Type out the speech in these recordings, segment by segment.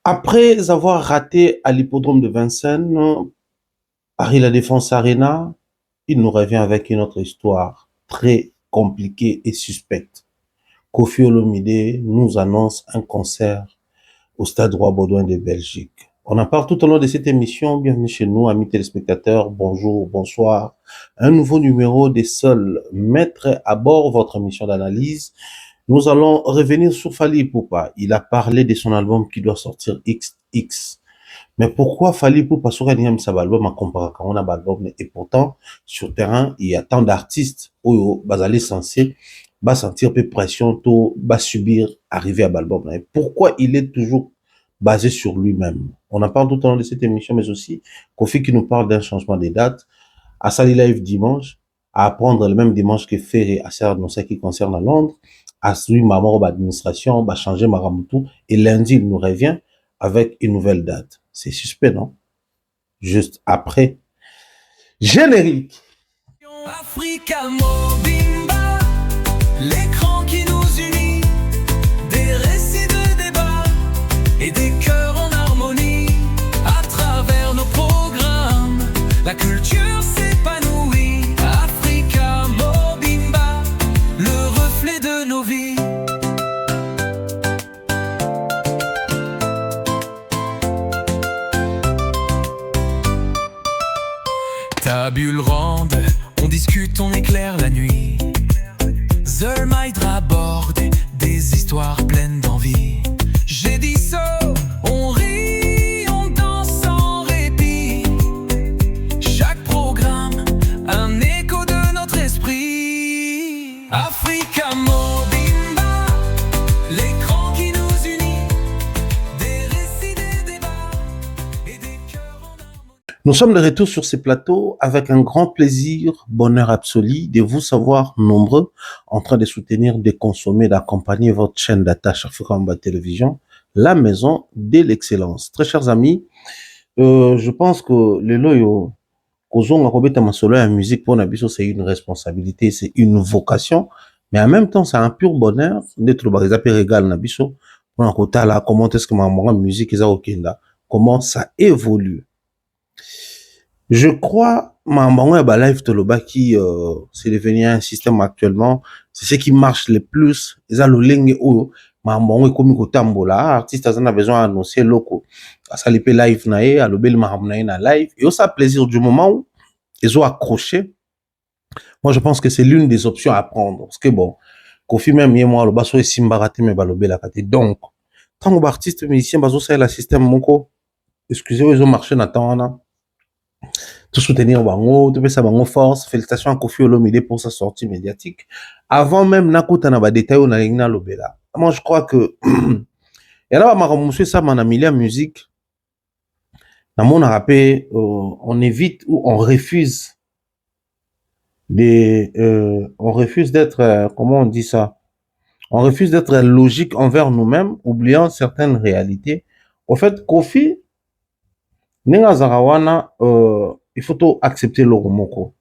Après avoir raté à l'hippodrome de Vincennes, Paris La Défense Arena, il nous revient avec une autre histoire très compliquée et suspecte. Kofi Olomide nous annonce un concert au Stade Roi-Baudouin de Belgique. On en parle tout au long de cette émission. Bienvenue chez nous, amis téléspectateurs. Bonjour, bonsoir. Un nouveau numéro des seuls maîtres à bord, votre émission d'analyse. Nous allons revenir sur Fally Ipupa. Il a parlé de son album qui doit sortir XX. Mais pourquoi Fally Ipupa sur un album à comparer quand on a album et pourtant sur terrain il y a tant d'artistes où basali censé va sentir peu pression tout va subir arriver à l'album. Pourquoi il est toujours basé sur lui-même? On en parle tout au long de cette émission, mais aussi Kofi qui nous parle d'un changement des dates à Sali Live dimanche, à apprendre le même dimanche que Ferré à Serre Nossa qui concerne à Londres, à suivre ma mort d'administration, va changer Maramutu, et lundi il nous revient avec une nouvelle date. C'est suspect, non? Juste après. Générique. Africa Mobimba, l'écran qui nous unit, des récits de débat et des cœurs en harmonie. À travers nos programmes, la culture s'épanouit. Africa Mobimba, le reflet de nos vies. Tabule ronde, on discute, on éclaire la nuit. Zermaïdra aborde des histoires pleines d'envie. J'ai dit ça, on rit, on danse sans répit. Chaque programme, un écho de notre esprit. Africa Mobimba, l'écran qui nous unit. Des récits, des débats et des cœurs en harmonie. Nous sommes de retour sur ces plateaux avec un grand plaisir, bonheur absolu de vous savoir nombreux en train de soutenir, de consommer, d'accompagner votre chaîne d'attache Africa Mba Télévision, la maison de l'excellence. Très chers amis, je pense que le loyo, kozonga kobeta masolo ya musique pour Nabiso, c'est une responsabilité, c'est une vocation, mais en même temps, c'est un pur bonheur d'être le régal Nabiso. Pour un côté là, comment est-ce que ma musique est okenda, comment ça évolue. Je crois, live Tolobaki, c'est devenu un système actuellement, c'est ce qui marche le plus. Eza lolenge oyo, mamango ekomi kotambola, artiste azana besoin d'annoncer loko. Asalipe live nae, alobeli mahamnae na live, et ça plaisir du moment où ils ont accroché. Moi, je pense que c'est l'une des options à prendre. Parce que bon, Kofi même, yé moi, le basso est simbarate, mais balobela kate. Donc, tant que artiste musicien, baso ça la système moko, excusez-moi, ils ont marché na temps, tout soutenir bango, tout ça bango force. Félicitations à Kofi Olomide pour sa sortie médiatique. Avant même nakuta na ba détail on a igna lobela. Moi je crois que et là ma monsieur ça man la musique. Na mon rappé on évite ou on refuse on refuse d'être comment on dit ça? On refuse d'être logique envers nous-mêmes, oubliant certaines réalités. Au fait, Kofi Nenga Zarawana, il faut tout accepter le romoko.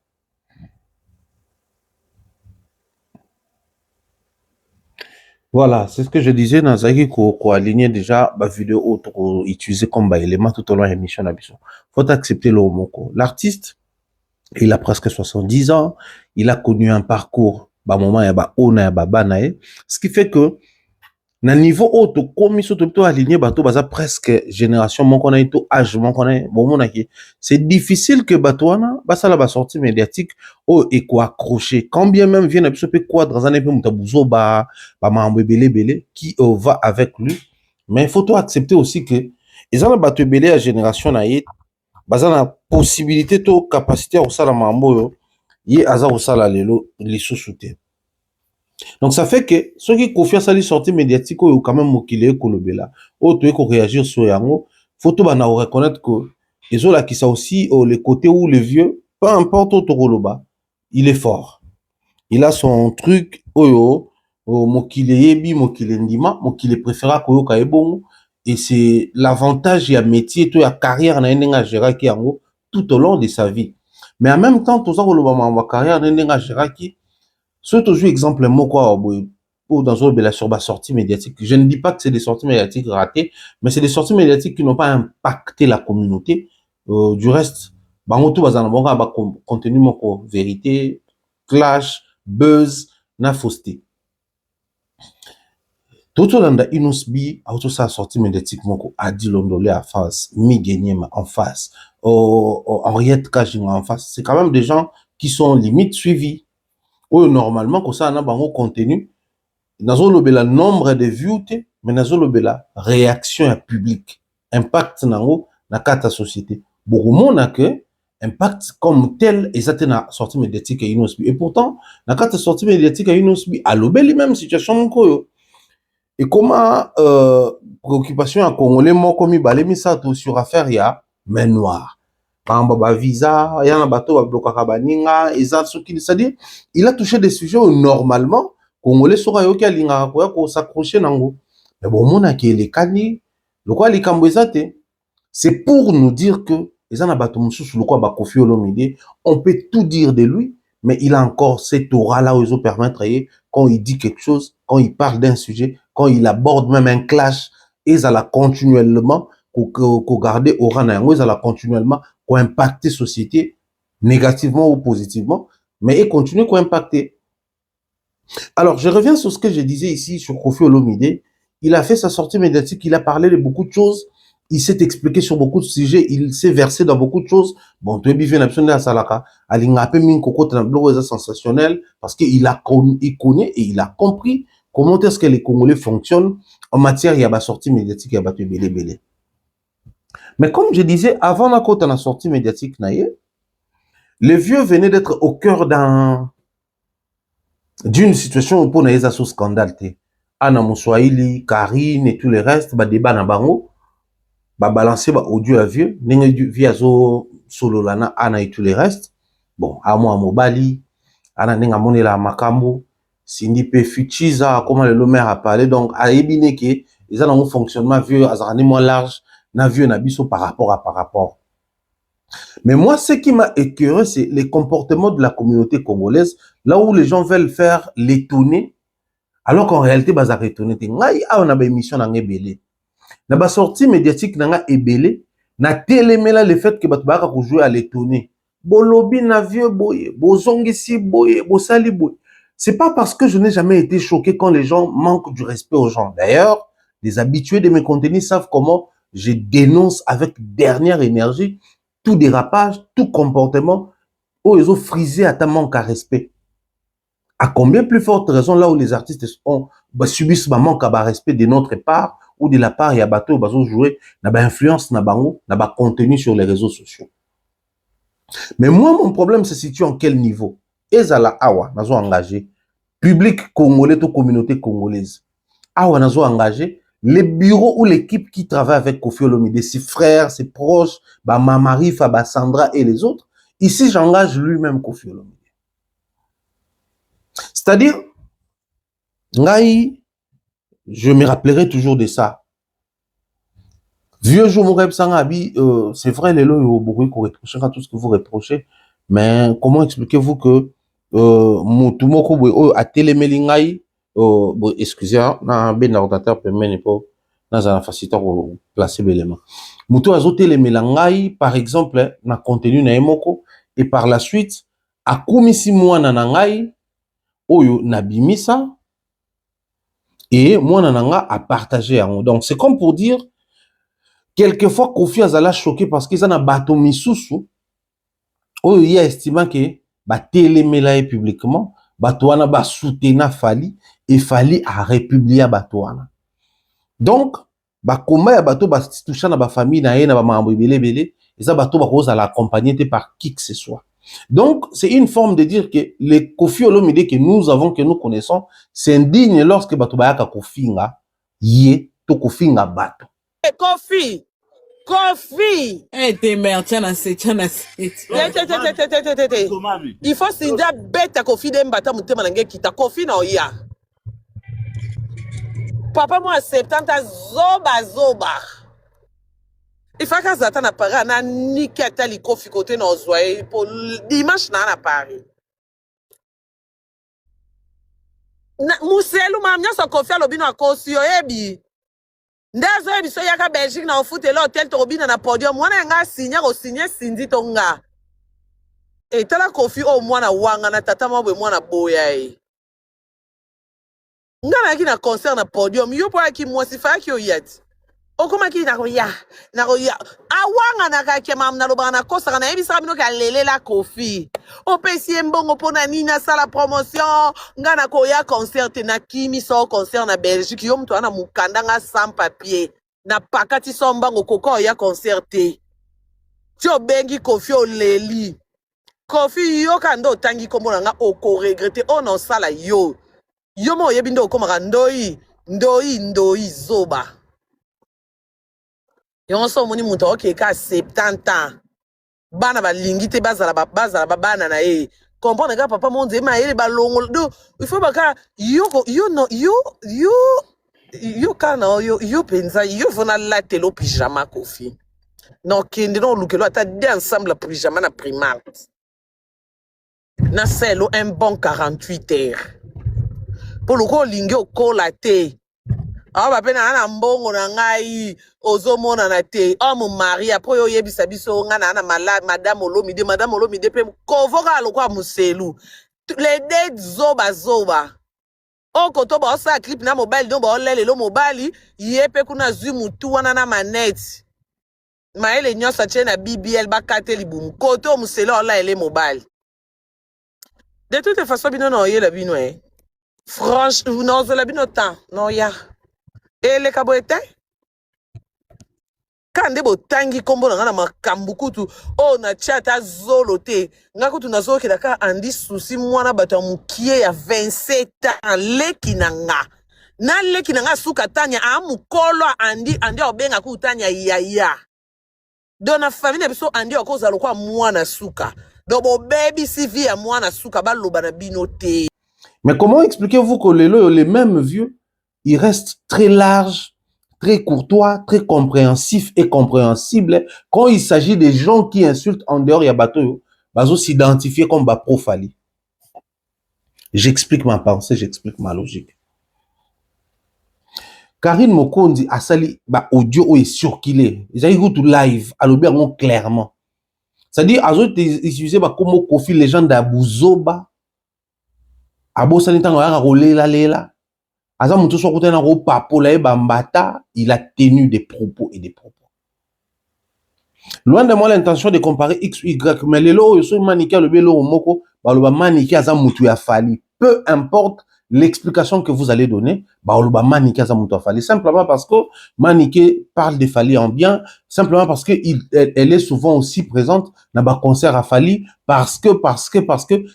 Voilà, c'est ce que je disais dans Zaki ko aligner déjà ma vidéo autre utiliser comme élément tout au long de l'émission Il faut accepter le romoko. L'artiste, il a presque 70 ans, il a connu un parcours moment ya ba ona ya banae, ce qui fait que na niveau auto comme surtout plutôt aligné bateau baza presque génération mon connaît tout âge mon connaît bon c'est difficile que batoana basa la ba sortie médiatique oh et quoi accrocher quand bien même vient un peu quoi dans un peu mutabuzo ba mambo belé qui va avec lui, mais il faut tout accepter aussi que ils ont bateau belé à génération naïe basa la possibilité to capacité au sala mambo yo yi aza au sala lelo les sous-souter. Donc ça fait que ceux qui confient à la sortie médiatique ou quand même mokile kolobela ou tu ko réagir sur yango photo bana reconnaître que ils ont là qui ça aussi le côté où le vieux peu importe autre koloba il est fort, il a son truc oyo mokile yebi mokile ndima mokile préféra koyo ka ebongo, et c'est l'avantage ya métier to ya carrière na ndenga géraki yango tout au long de sa vie. Mais en même temps tout ça koloba ma carrière na ndenga géraki. Ce toujours exemple moko ou dans une sur la sortie médiatique. Je ne dis pas que c'est des sorties médiatiques ratées, mais c'est des sorties médiatiques qui n'ont pas impacté la communauté. Du reste, bango tout bazana bonga ba contenu moko vérité, clash, buzz, na fausseté. Tout landa inosbi auto sa sortie médiatique moko Adi Londolé en face, Miguenyema en face, Henriette Kajinga en face. C'est quand même des gens qui sont limite suivis. Ou normalement que ça na bango contenu dans le nombre de vues mais dans le réaction publique, impact nango na kata société. Beaucoup na que impact comme tel et na sortie médiatique et inosbi. Et pourtant na kata sortie médiatique et inosbi à l'obéli même situation moko. Et comment préoccupation à Congolais moko mibale misato sur affaire ya main noire. Kamba ba visa, yana bato ba blokaka baninga, c'est-à-dire il a touché des sujets où normalement Congolais sera yoki alinga ko s'accrocher nango. Mais bon mona ki le kani, le quoi li kambwezate. C'est pour nous dire que ezana bato mususu le quoi ba Koffi Olomide, on peut tout dire de lui, mais il a encore cette aura là où ils ont permettre quand il dit quelque chose, quand il parle d'un sujet, quand il aborde même un clash, ils allaient continuellement qu'on garder aura na yango, ils allaient continuellement qu'on impacter société négativement ou positivement, mais ils continuent qu'on impacter. Alors, je reviens sur ce que je disais ici sur Koffi Olomide. Il a fait sa sortie médiatique, il a parlé de beaucoup de choses, il s'est expliqué sur beaucoup de sujets, il s'est versé dans beaucoup de choses. Bon, tu es bien absolument à Salaka. Alingape Minkoko Tamblo est sensationnel parce qu'il connaît et il a compris comment est-ce que les Congolais fonctionnent en matière de sortie médiatique, il y a battu belé belé. Mais comme je disais, avant la côte la sortie médiatique, le vieux venait d'être au cœur d'une situation où pour naïsa sous scandale. Ana Moussoaili, Karine et tout le reste, ba débat na bango, ba balancer ba audio à vieux, n'engue via zo solo lana ana et tout le reste. Bon, à moi Mobali, ana n'enga monela makambo, Cindy P Fuchiza, comment le maire a parlé, donc à ebineke, ils ont un fonctionnement vieux, azarani moins large, na vieux na biso par rapport. Mais moi, ce qui m'a écœuré, c'est les comportements de la communauté congolaise, là où les gens veulent faire l'étonner, alors qu'en réalité, baza étonné. Ngai a on a ba émission na ngebele. Na ba sortie médiatique na nga ebele, na télémela le fait que bato baka ko jouer à l'étonner. Bolobi na vieux boye, bozongisi boye, bosali boye. C'est pas parce que je n'ai jamais été choqué quand les gens manquent du respect aux gens. D'ailleurs, les habitués de mes contenus savent comment je dénonce avec dernière énergie tout dérapage, tout comportement où ils ont frisé à ta manque à respect. À combien plus forte raison là où les artistes subissent un manque à respect de notre part ou de la part, il y a bateau, ils ont joué, n'a pas influence, n'a pas contenu sur les réseaux sociaux. Mais moi, mon problème se situe en quel niveau? Ezala awa, nazo engagé. Public congolais, toute communauté congolaise. Awa, nazo engagé. Les bureaux ou l'équipe qui travaille avec Koffi Olomide, ses frères, ses proches, bah, Mamarifa, bah, Sandra et les autres. Ici, j'engage lui-même Koffi Olomide. C'est-à-dire, je me rappellerai toujours de ça. Vieux jour, mon rêve sangabi, c'est vrai, les lois, beaucoup qu'on reproche tout ce que vous reprochez, mais comment expliquez-vous que Moutoumoko a télémélingaï, excusez, na ben ordinateur permet pas dans un facilitateur pour placer l'élément. Moutou a télémélingaï, par exemple, na contenu na emoko, et par la suite, a kumisi mwana nangai, oyo nabimisa, et mwana nanga a partagé. Donc, c'est comme pour dire, quelquefois, Koffi Azala choqué parce qu'ils en a bateau misusu, oyo y a estimé que, ba télémélaye publiquement, batouana ba soutena Fali, et Fali a républié batouana. Donc, ba combat ya bateau ba toucha na ba famille na ye na ba mambo belé, et ça bateau ba cause à l'accompagner par qui que ce soit. Donc, c'est une forme de dire que les Koffi Olomide que nous avons, que nous connaissons, c'est indigne lorsque bateau ba yaka kofinga, yé, to kofinga bateau. Koffi! Koffi! Eh, t'es merde, tiens, c'est. Il faut s'india bête à Koffi d'embata mouté manangé qui t'a Koffi na oya. Papa, moi, 70 zoba. Il faut que ça t'en apparaît, na ni qu'atali Koffi côté na ozoye pour dimanche na Paris. Muselu mamnya so Kofi alobino akosi oyebi. Ndezo yebi so yaka Belgique na ofute le hotel to robina na podium. Mwana nga signer o signer sindi tonga. E tala Kofi o mwana wanga na tata mabwe mwana boya e. Nga na ki na concert na podium. Yo po aki mwasi fa ki oyet. Okoma ki na koya. Na koya. Awanga na kake mam na loba na kosa na yebi sa bino ka lele la Kofi. O pesi mbongo pona nina sala promotion. Nga na koya concert na kimi so concert na Belgique. Yo mtu ana mukanda nga sans papier. Na pakati so mbango koko ya concert te. Tio bengi Kofi o leli. Kofi yo kando tangi kombo nga oko regrette o non sala yo. Yo mo yebi ndo komaka ndoi zoba. Yon so moni muto oke ka 70 ans. Bana ba lingite bazala bana na e. Comprendre ka papa mon ma ele ba longo do il faut baka yo kana yo penza yo vona la telo pyjama Kofi. Non kende non lukelo ata de ensemble pyjama na Primark. Na selo un bon 48 heures. Pour le coup lingi okolate. Ah ba pena ana mbongo na ngai ozomona na te. Oh mon mari après yo yebisa biso nga na malade madame Olomide pe kovoka lokwa muselu. Les dead zoba. O koto ba osa clip na mobile don ba olele lo mobile yepe kuna zumutu wana na manette. Maele nyosa chena BBL bakate libum. Koto muselu ola ele mobile. De toute façon bino no ye la bino eh. Franchement, non, je l'ai bien autant. Non, ya. Et les caboetés? Quand des botangi combo na makambukutu, oh na chata zolote. Ngakutu na zo kidaka andi susi mwana bata mukie ya 27 ans leki nanga. Na leki nanga suka tanya amukolo andi obenga kutanya ya. Dona famille biso andi okoza lokwa mwana suka. Dobo baby CV ya mwana suka baloba na binote. Mais comment expliquez-vous que les mêmes vieux, ils restent très larges, très courtois, très compréhensifs et compréhensibles quand il s'agit des gens qui insultent en dehors ya bateau, bazo s'identifier comme ba profali. J'explique ma pensée, j'explique ma logique. Karine Mokondi asali ba audio est circulé. Ils ont tout live, alors clairement. C'est-à-dire azo utiliser ba comme Kofi légende d'Abuzoba. Abo sanitango ya lela. Aza mutu so kutena ro papola e bambata, il a tenu des propos et des propos. Loin de moi l'intention de comparer X ou Y, mais les lots so manikia le belo moko, ba lo ba manikia aza mutu ya fali. Peu importe l'explication que vous allez donner, ba lo ba manikia aza mutu ya fali. Simplement parce que Maniké parle de Fali en bien, simplement parce que elle est souvent aussi présente dans ba concert à Fali, parce que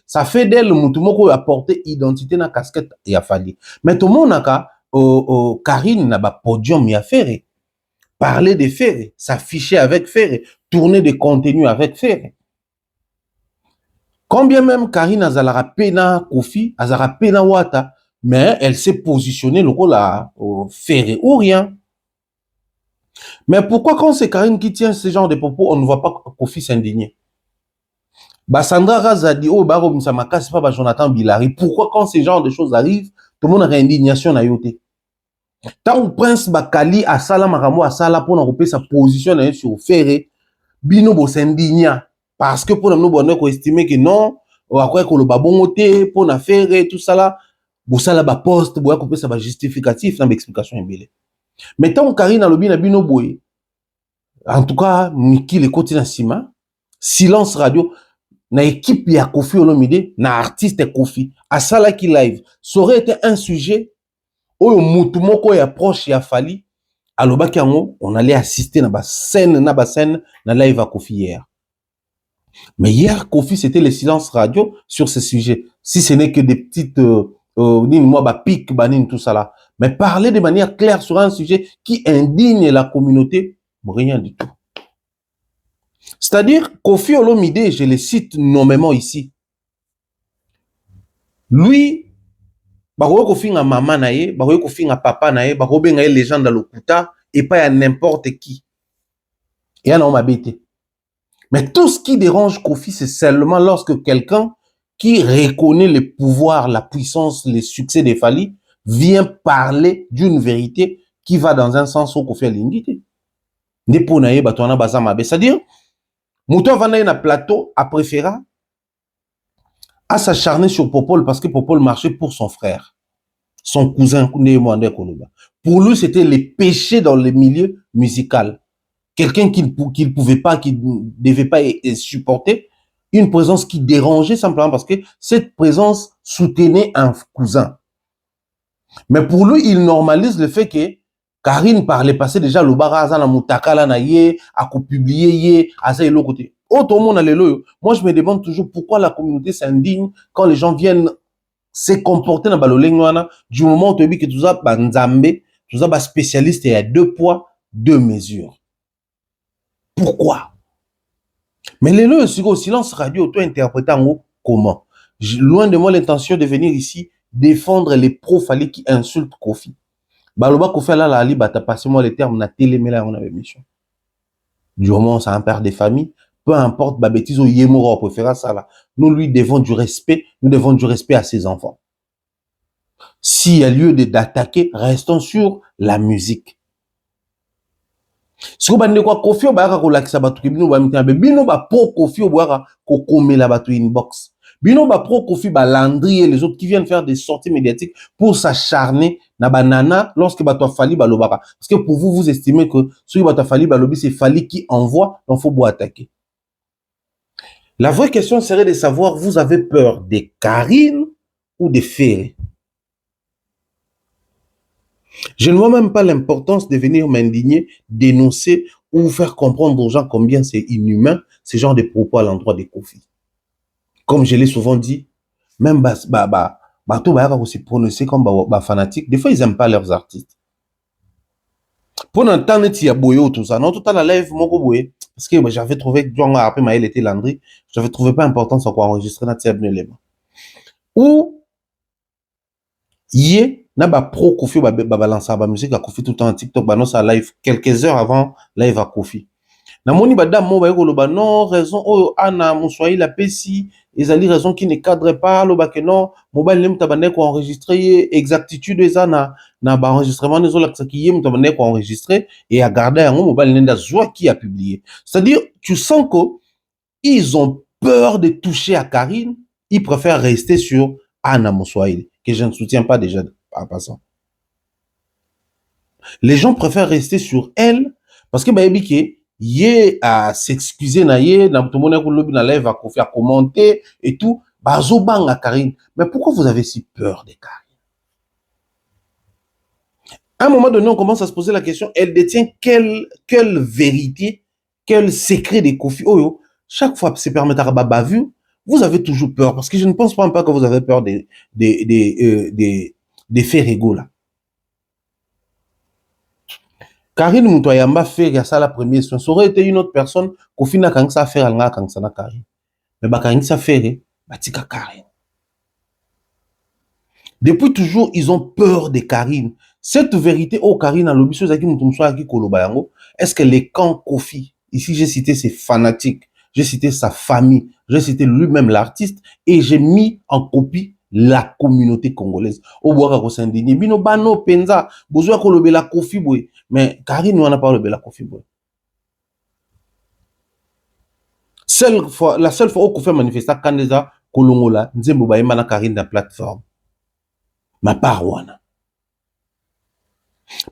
ça fait d'elle mutu moko a porté identité na casquette ya Fali. Mais tout le monde naka Karine na ba podium ya Ferré, parler de Ferré, s'afficher avec Ferré, tourner des contenus avec Ferré. Combien même Karine Azalara pena Kofi, Azara pena Wata, mais elle s'est positionnée le rôle à Ferré ou rien. Mais pourquoi quand c'est Karine qui tient ce genre de propos, on ne voit pas Kofi s'indigner? Sandra Razadi, oh, Baro Msamaka, c'est pas Jonathan Bilari. Pourquoi quand ce genre de choses arrivent, tout le monde a une indignation à yoté? Tant que Prince Bakali a sala maramo a sala pour nous sa position sur Ferré, Bino bo s'indigna. Parce que pour nous, on estimer que non, on va croire que le babongoté, pour nous faire tout ça là, bon ça là, ba poste, bon couper ça va justificatif, dans l'explication est. Mais tant que Karine a le bien bino boy, en tout cas, Miki le côté Sima, silence radio, na équipe ya Kofi Olomide, na artiste Kofi, à ça là qui live, ça aurait été un sujet, où moutumoko ya proche ya Fali, à l'Obakiango, on allait assister na ba scène, na live à Kofi hier. Mais hier, Kofi, c'était le silence radio sur ce sujet. Si ce n'est que des petites, pic, tout ça là. Mais parler de manière claire sur un sujet qui indigne la communauté, rien du tout. C'est-à-dire, Kofi Olomide, je le cite nommément ici. Lui, Kofi nga maman nae, Kofi nga papa nae, benga les gens dans le kuta, et pas à n'importe qui. Et on m'a bêté. Mais tout ce qui dérange Kofi, c'est seulement lorsque quelqu'un qui reconnaît le pouvoir, la puissance, les succès des Fally, vient parler d'une vérité qui va dans un sens où Kofi Alingi. C'est-à-dire, Mouton Vanaye na plateau a préféré à s'acharner sur Popol parce que Popol marchait pour son frère, son cousin. Pour lui, c'était les péchés dans le milieu musical. Quelqu'un qu'il ne pouvait pas, qu'il ne devait pas supporter, une présence qui dérangeait simplement parce que cette présence soutenait un cousin. Mais pour lui, il normalise le fait que Karine, par le passé, déjà, le baraza na moutakala na ye, a publié ye, à ça et l'autre côté. Autre monde moi, je me demande toujours pourquoi la communauté s'indigne quand les gens viennent se comporter dans le lengwana, du moment où tu dis que tout ça, nzambe, tout ça, spécialiste, et il y a 2 poids, 2 mesures. Pourquoi? Mais les lois, au silence radio, auto-interprété en haut, comment? Loin de moi l'intention de venir ici défendre les pro-Fally qui insultent Kofi. Baloba Kofi là la ali bata passé moi les termes na télé mais là on avait mission. Du moment c'est un père de famille, peu importe ba bêtise ou yemoro on préfère ça là. Nous lui devons du respect, nous devons du respect à ses enfants. S'il y a lieu d'attaquer, restons sur la musique. Si vous avez quoi Kofi ba ko lakisa batu bino ba mitambe bino ba pro Kofi ba ko komela batu inbox. Bino ba pro Kofi ba Landry et les autres qui viennent faire des sorties médiatiques pour s'acharner na banana lorsque bato Fally balobaka. Parce que pour vous, vous estimez que celui bato Fally balobi c'est Fally qui envoie, donc faut beau attaquer. La vraie question serait de savoir, vous avez peur de Karine ou de Ferré? Je ne vois même pas l'importance de venir m'indigner, dénoncer ou faire comprendre aux gens combien c'est inhumain ce genre de propos à l'endroit de Kofi. Comme je l'ai souvent dit, même bateau va se prononcer comme fanatiques. Des fois, ils n'aiment pas leurs artistes. Pour entendre il y a boyo tout ça, non tout à la live moko boye parce que j'avais trouvé que après Maël était Landry, j'avais trouvé pas important ça quoi enregistrer dans ces éléments. Ou yé na ba pro Kofi ba balancer ba musique à Kofi tout le temps TikTok ba non ça live quelques heures avant live à Kofi. Na moni ba dame mo ba yeko loba non raison oh ana Moussouaï la pesi ezali raison qui ne cadre pas loba que non mobile nem tabane ko enregistrer exactitude ezana na ba enregistrement des autres qui yem tabane ko enregistrer et à garder un mobile nenda joie qui a publié. C'est-à-dire tu sens que ils ont peur de toucher à Karine, ils préfèrent rester sur Anna Moussouaï que je ne soutiens pas déjà en passant. Les gens préfèrent rester sur elle parce que baébike yé à s'excuser na yé na tout le monde ko na live à Kofi à commenter et tout bazo bang à Karine. Mais pourquoi vous avez si peur de Karine? À un moment donné on commence à se poser la question, elle détient quelle vérité, quel secret de Kofi? Oh yo, chaque fois que c'est permettre à baba vu, vous avez toujours peur parce que je ne pense pas que vous avez peur des faits régaux là. Karine Moutoyamba fait ça la première soin. Ça aurait été une autre personne qu'au final quand ça fait alanga quand ça na Karine. Mais bah quand ça fait batika Karine. Depuis toujours ils ont peur de Karine. Cette vérité oh Karine a l'objet zaki mutumso qui koloba yango. Est-ce que les camps Kofi ici j'ai cité ses fanatiques, j'ai cité sa famille, j'ai cité lui-même l'artiste et j'ai mis en copie la communauté congolaise. Au bois ko s'indigner bino bano penza besoin ko lobela Kofi boy. Mais Karine, on n'a pas le bel Kofi Boy. La seule fois où Kofi a manifesté quand déjà Kolongola, Nzembo Baïma na Karine dans la plateforme. Ma parwana.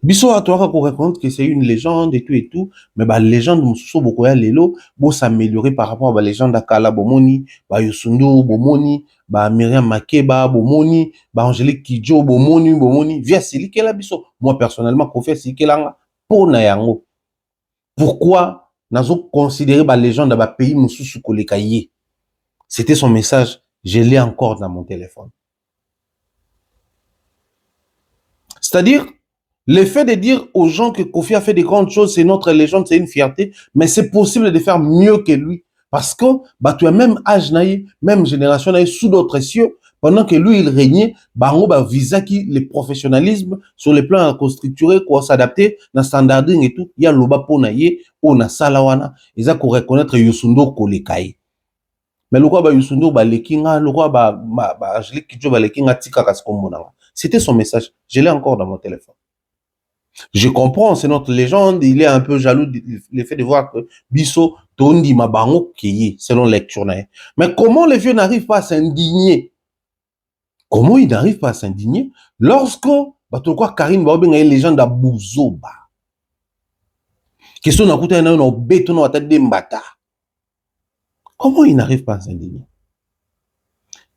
Biso à toi qu'on raconte que c'est une légende et tout, mais la légende Moussou Bokoya Lelo, bon s'améliorer par rapport à la légende d'Akala Bomoni, ba Yosundo Bomoni, ba Myriam Makeba Bomoni, ba Angélique Kidjo Bomoni, via Sili Kela Biso. Moi personnellement, Kofi Sili Kelanga pour Nayango. Pourquoi nazo considérer la légende dans le pays Moussou Kolekaye? C'était son message, je l'ai encore dans mon téléphone. C'est-à-dire, le fait de dire aux gens que Kofi a fait des grandes choses, c'est notre légende, c'est une fierté, mais c'est possible de faire mieux que lui. Parce que, bah, tu as même âge, même génération, sous d'autres cieux, pendant que lui, il régnait, bah, on va visa qui, le professionnalisme, sur les plans structurés, quoi, s'adapter, dans standarding et tout, il y a l'oba pour naïe, on a salawana, ils ont qu'on reconnaître Yosundo Kolekaye. Mais le roi ba Youssou ba lekinga, le roi ba Angélique Kidjo ba lekinga tika kaskombo nanga. C'était son message. Je l'ai encore dans mon téléphone. Je comprends, c'est notre légende, il est un peu jaloux le fait de voir que Bisso Tondi Mabango Kiyi, selon lecture. Mais comment les vieux n'arrivent pas à s'indigner? Comment ils n'arrivent pas à s'indigner lorsque Karine Baobeng est légende à Bouzoba? Question n'a coûté un béton à tête de mbata. Comment ils n'arrivent pas à s'indigner?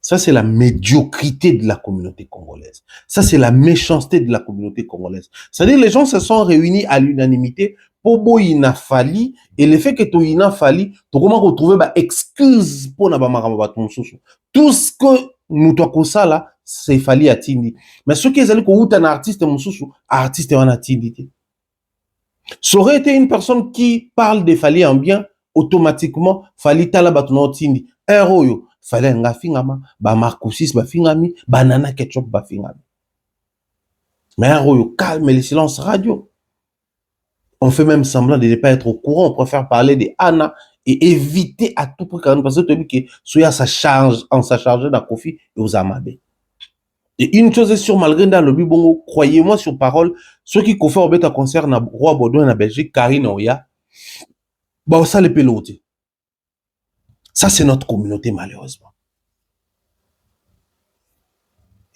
Ça, c'est la médiocrité de la communauté congolaise. Ça, c'est la méchanceté de la communauté congolaise. C'est-à-dire les gens se sont réunis à l'unanimité pour Boïna Fali, et le fait que Toïna Fali, tu comment retrouver bah, excuse pour Nabamarabat tout ce que nous t'avons ça là, c'est Fali à Tindi. Mais ce qui est allé qu'on un artiste artiste en Tindi. Ça aurait été une personne qui parle de Fali en bien, automatiquement, Fali Talabatuno Tindi. Un royo. Fallait nga fingama, ba marcoussis ba fingami, banana ketchup ba fingami. Mais un royo calme les silences radio. On fait même semblant de ne pas être au courant, on préfère parler de Anna et éviter à tout prix parce que tu as vu que Soya ça charge, en sa charge dans Kofi et aux Amabé. Et une chose est sûre, malgré dans le Bibongo, croyez-moi sur parole, ceux qui Kofi au bêta concert na Roi Baudouin en Belgique, Karine Oya, bah ça les pelote. Ça, c'est notre communauté, malheureusement.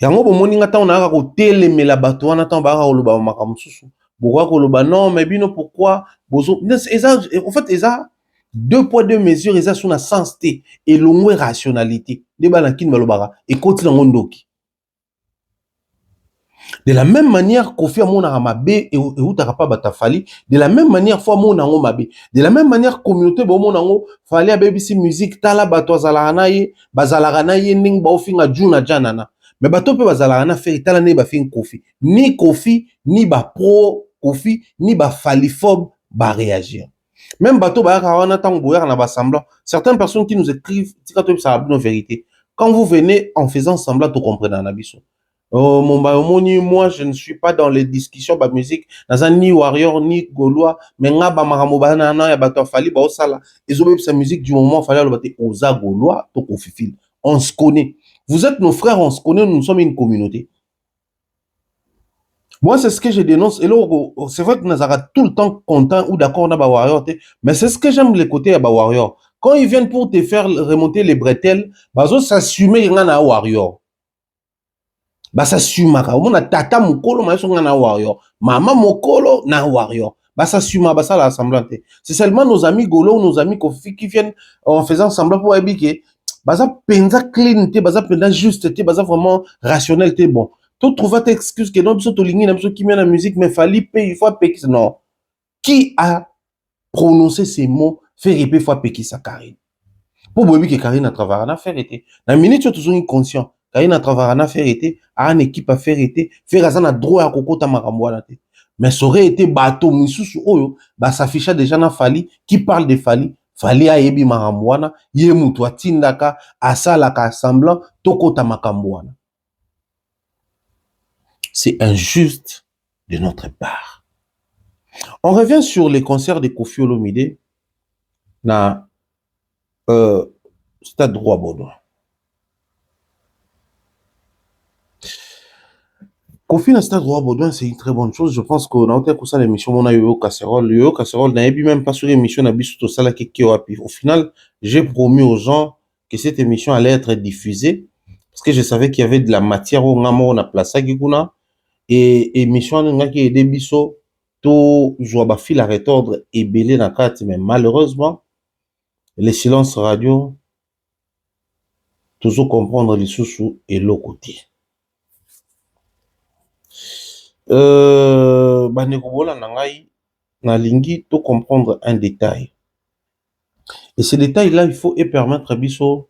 Yango bo moni ngata on a ko télémé la bateau on attend ba ko loba makamususu. Pourquoi ko loba non mais bino pourquoi bozo en fait eza deux poids deux mesures eza sous na sensité et longue rationalité. De balakin balobara et continue ngondoki. De la même manière Kofi Amona Amabe et Utarapa Batafali, de la même manière fois Mona Mabe, de la même manière communauté Bomonango, fallait à BBC musique, Tala Batozalanaye, Bazalaranaye, Ning Baofinga Juna Janana. Mais Bato peut Bazalarana fait Talane Bafin Kofi. Ni Kofi, ni ba pro Kofi, ni ba faliphobe ba réagir. Même Bato Bayakarana Tangoyer na semblant. Certaines personnes qui nous écrivent, ça a nos vérités. Quand vous venez en faisant semblant, vous comprenez en abisso. Oh, moi, je ne suis pas dans les discussions de musique. Dans un ni warrior, ni gaulois, mais nga ba maramobana na ya bato fali ba osala. Ils ont sa musique du moment fallait le battre oza gaulois, to kofifil. On se connaît. Vous êtes nos frères, on se connaît, nous sommes une communauté. Moi, c'est ce que je dénonce. Et là, c'est vrai que nous sommes tout le temps contents ou d'accord na ba warrior, mais c'est ce que j'aime les côtés à ba warrior. Quand ils viennent pour te faire remonter les bretelles, bazo s'assumer nga na warrior. Basa sumaka omona tata mokolo ma songa na warrior mama mokolo na warrior basa suma basa la semblante c'est seulement nos amis golo nos amis qui viennent en faisant semblant pour habiter basa penza clean te basa penza juste te basa vraiment rationnel te bon tu trouves ta excuse que non biso to lingi na biso qui met la musique mais fallait payer il faut payer non qui a prononcé ces mots fait répéter faut payer sa Karine pour bobi que Karine a travaillé na faire été na minute tu toujours inconscient Karine a travaillé à faire été, à une équipe à faire été, faire à droit à Kokota Maramboana. Mais ça aurait été bateau, Moussou Oyo, bah s'afficha déjà na Fali, qui parle de Fali, Fali a yebi Maramboana, Yemutwa Tindaka, Asalaka semblant, Tokota Makamboana. C'est injuste de notre part. On revient sur les concerts de Kofi Olomide, na Stade Roi Baudouin. Kofi na Stade Roi Baudouin, c'est une très bonne chose. Je pense qu'on a été pour ça l'émission, on a eu Casserole. Yo Casserole n'a même pas sur l'émission, n'a tout ça là qui au final, j'ai promis aux gens que cette émission allait être diffusée parce que je savais qu'il y avait de la matière au Ngamo, on a placé Gikuna et émission on a qui aidé Bisso tout joie ba fil à retordre et belé na carte mais malheureusement les silences radio toujours comprendre les sous et l'autre côté. Banekobola nangai na lingi to comprendre un détail et ce détail là il faut permettre à biso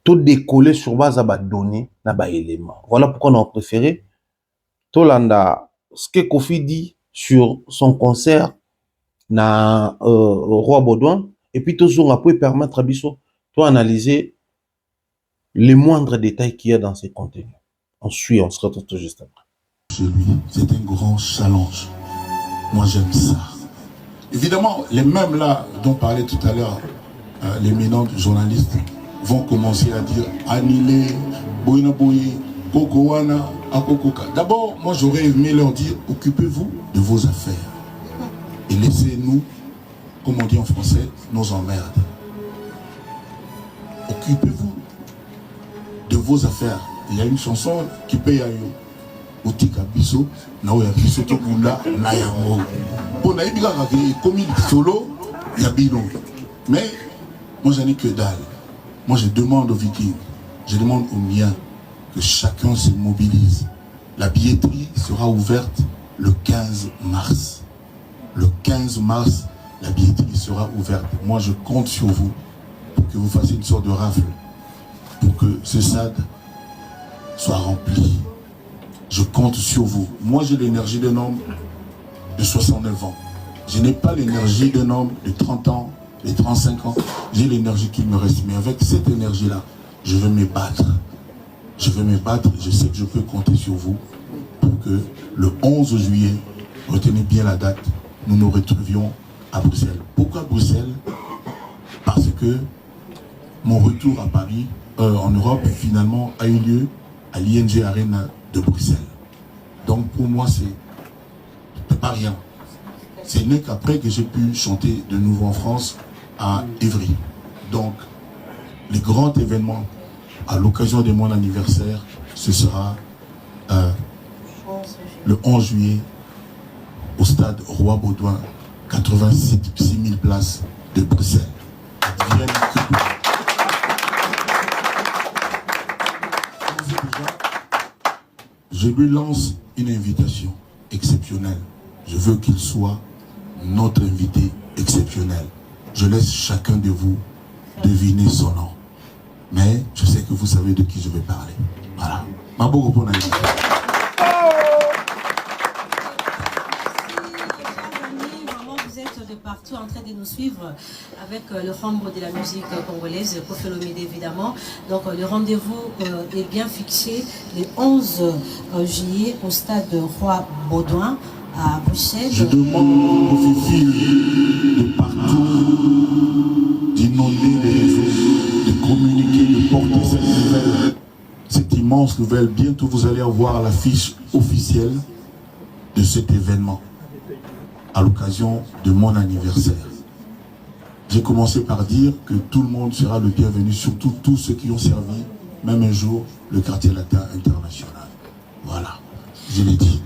tout décoller sur base à données na ba éléments. Voilà pourquoi on a préféré to landa ce que Kofi dit sur son concert na Roi Baudouin et puis toujours on peut permettre à biso to analyser les moindres détails qu'il y a dans ces contenus. On suit, on se retrouve tout juste après. Chez lui, c'est un grand challenge. Moi, j'aime ça. Évidemment, les mêmes là dont parlait tout à l'heure l'éminent journaliste vont commencer à dire annulé, boina boye, kokowana, akokoka. D'abord, moi j'aurais aimé leur dire occupez-vous de vos affaires et laissez-nous, comme on dit en français, nos emmerdes. Occupez-vous de vos affaires. Il y a une chanson qui paye à yo. Otika biso, na oya biso to bunda na yango. Bon, na ibika kake comme solo, il y a bino. Mais moi j'en ai que dalle. Moi je demande aux Vikings, je demande aux miens que chacun se mobilise. La billetterie sera ouverte le 15 mars. Le 15 mars, la billetterie sera ouverte. Moi je compte sur vous pour que vous fassiez une sorte de rafle, pour que ce stade soit rempli. Je compte sur vous. Moi j'ai l'énergie d'un homme de 69 ans. Je n'ai pas l'énergie d'un homme de 30 ans, de 35 ans. J'ai l'énergie qu'il me reste. Mais avec cette énergie-là, je vais me battre. Je vais me battre. Je sais que je peux compter sur vous pour que le 11 juillet, retenez bien la date, nous nous retrouvions à Bruxelles. Pourquoi Bruxelles? Parce que mon retour à Paris, en Europe, finalement, a eu lieu à l'ING Arena de Bruxelles. Donc pour moi, c'est pas rien. Ce n'est qu'après que j'ai pu chanter de nouveau en France à Évry. Donc, les grands événements à l'occasion de mon anniversaire, ce sera le 11 juillet au stade Roi Baudouin, 86 000 places de Bruxelles. Je lui lance une invitation exceptionnelle. Je veux qu'il soit notre invité exceptionnel. Je laisse chacun de vous deviner son nom. Mais je sais que vous savez de qui je vais parler. Voilà. Maboko pour l'invitation. Vous êtes de partout en train de nous suivre avec le membre de la musique congolaise, Koffi Olomide évidemment. Donc le rendez-vous est bien fixé le 11 juillet au stade Roi Baudouin à Bruxelles. Je demande aux filles de partout d'inonder les réseaux, de communiquer, de porter cette nouvelle, cette immense nouvelle. Bientôt vous allez avoir l'affiche officielle de cet événement à l'occasion de mon anniversaire. J'ai commencé par dire que tout le monde sera le bienvenu, surtout tous ceux qui ont servi, même un jour, le quartier latin international. Voilà, je l'ai dit.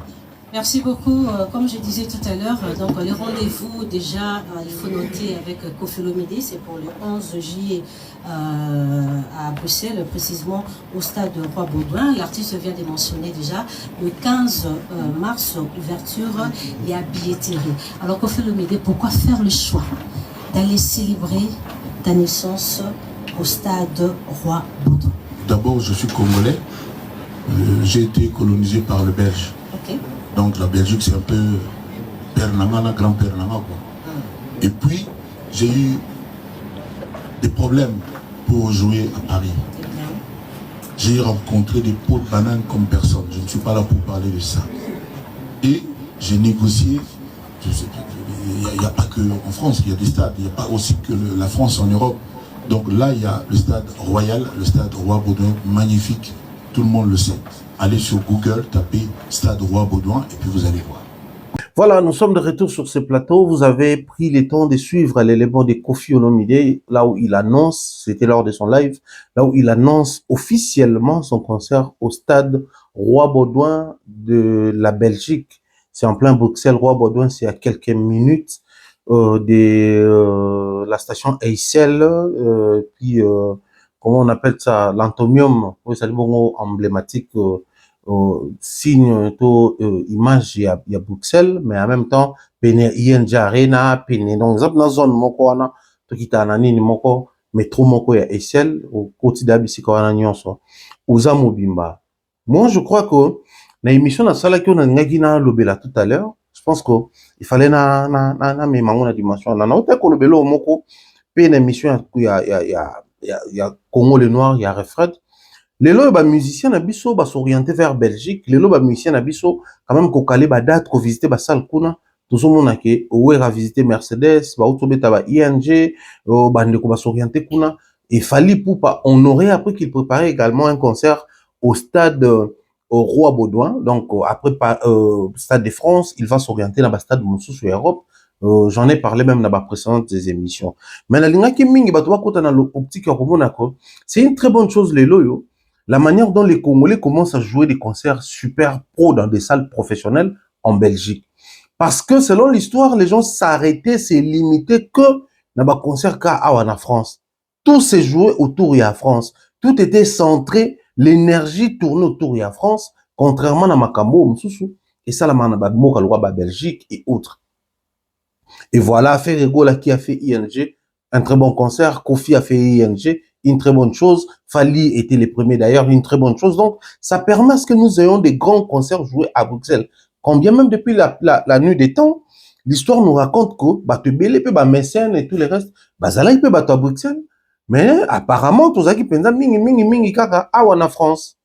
Merci beaucoup. Comme je disais tout à l'heure, donc le rendez-vous déjà, il faut noter avec Koffi Olomide, c'est pour le 11 juillet à Bruxelles, précisément au stade Roi Baudouin. L'artiste vient de mentionner déjà le 15 mars, ouverture, il y a billetterie. Alors Koffi Olomide, pourquoi faire le choix d'aller célébrer ta naissance au stade Roi Baudouin? D'abord, je suis congolais. J'ai été colonisé par le Belge. Okay. Donc la Belgique, c'est un peu Père Nanga, grand-père Nanga, quoi. Et puis, j'ai eu des problèmes pour jouer à Paris. J'ai rencontré des pots de banane comme personne. Je ne suis pas là pour parler de ça. Et j'ai négocié. Il n'y a pas que en France, il y a des stades. Il n'y a pas aussi que la France en Europe. Donc là, il y a le stade Royal, le stade Roi Baudouin, magnifique. Tout le monde le sait. Allez sur Google, tapez Stade Roi Baudouin et puis vous allez voir. Voilà, nous sommes de retour sur ce plateau. Vous avez pris le temps de suivre l'élément de Koffi Olomide, là où il annonce, c'était lors de son live, là où il annonce officiellement son concert au stade Roi Baudouin de la Belgique. C'est en plein Bruxelles. Roi Baudouin, c'est à quelques minutes de la station Heysel, puis comment on appelle ça, l'Antomium, c'est le mot emblématique, signe image il y a Bruxelles, mais en même temps pene ING Arena, pene donc dans zone moko wana to kitana nini moko métro moko ya Heysel au quotidien bisika wana nyonso uza mobimba. Moi je crois que na émission na sala ki on ngaki na lobela tout à l'heure, je pense que il fallait na memango na dimension na ota ko lobelo moko pe na émission ya Congo le Noir, il y a Refred. Les lots ba musiciens na biso ba s'orienter vers Belgique, les lots ba musiciens na biso quand même ko kale ba date ko visiter ba salle kuna tout ce monde qui a visité Mercedes, ba autobeta ba ING, bande ko ba s'orienter kuna, et fallait pour pas honorer après qu'il préparait également un concert au stade au Roi Baudouin, donc après Stade de France, il va s'orienter dans le stade de Moussou Europe. J'en ai parlé même dans ma précédente émissions. Mais la ligne qui mingi batoba kota na l'optique c'est une très bonne chose les loyo. La manière dont les Congolais commencent à jouer des concerts super pro dans des salles professionnelles en Belgique. Parce que selon l'histoire, les gens s'arrêtaient, c'est limité que dans les concerts en France. Tout s'est joué autour de la France. Tout était centré, l'énergie tournait autour de la France, contrairement à Makambo, Moussou, et ça, la Belgique et autres. Et voilà, Ferrego là qui a fait ING, un très bon concert. Kofi a fait ING, une très bonne chose. Fali était les premiers d'ailleurs, une très bonne chose. Donc, ça permet à ce que nous ayons des grands concerts joués à Bruxelles. Combien même depuis la nuit des temps, l'histoire nous raconte que Batebele peut Mécène et tout le reste, Bazala il peut battre à Bruxelles. Mais apparemment, tout ça qui pense mingi kaka en France.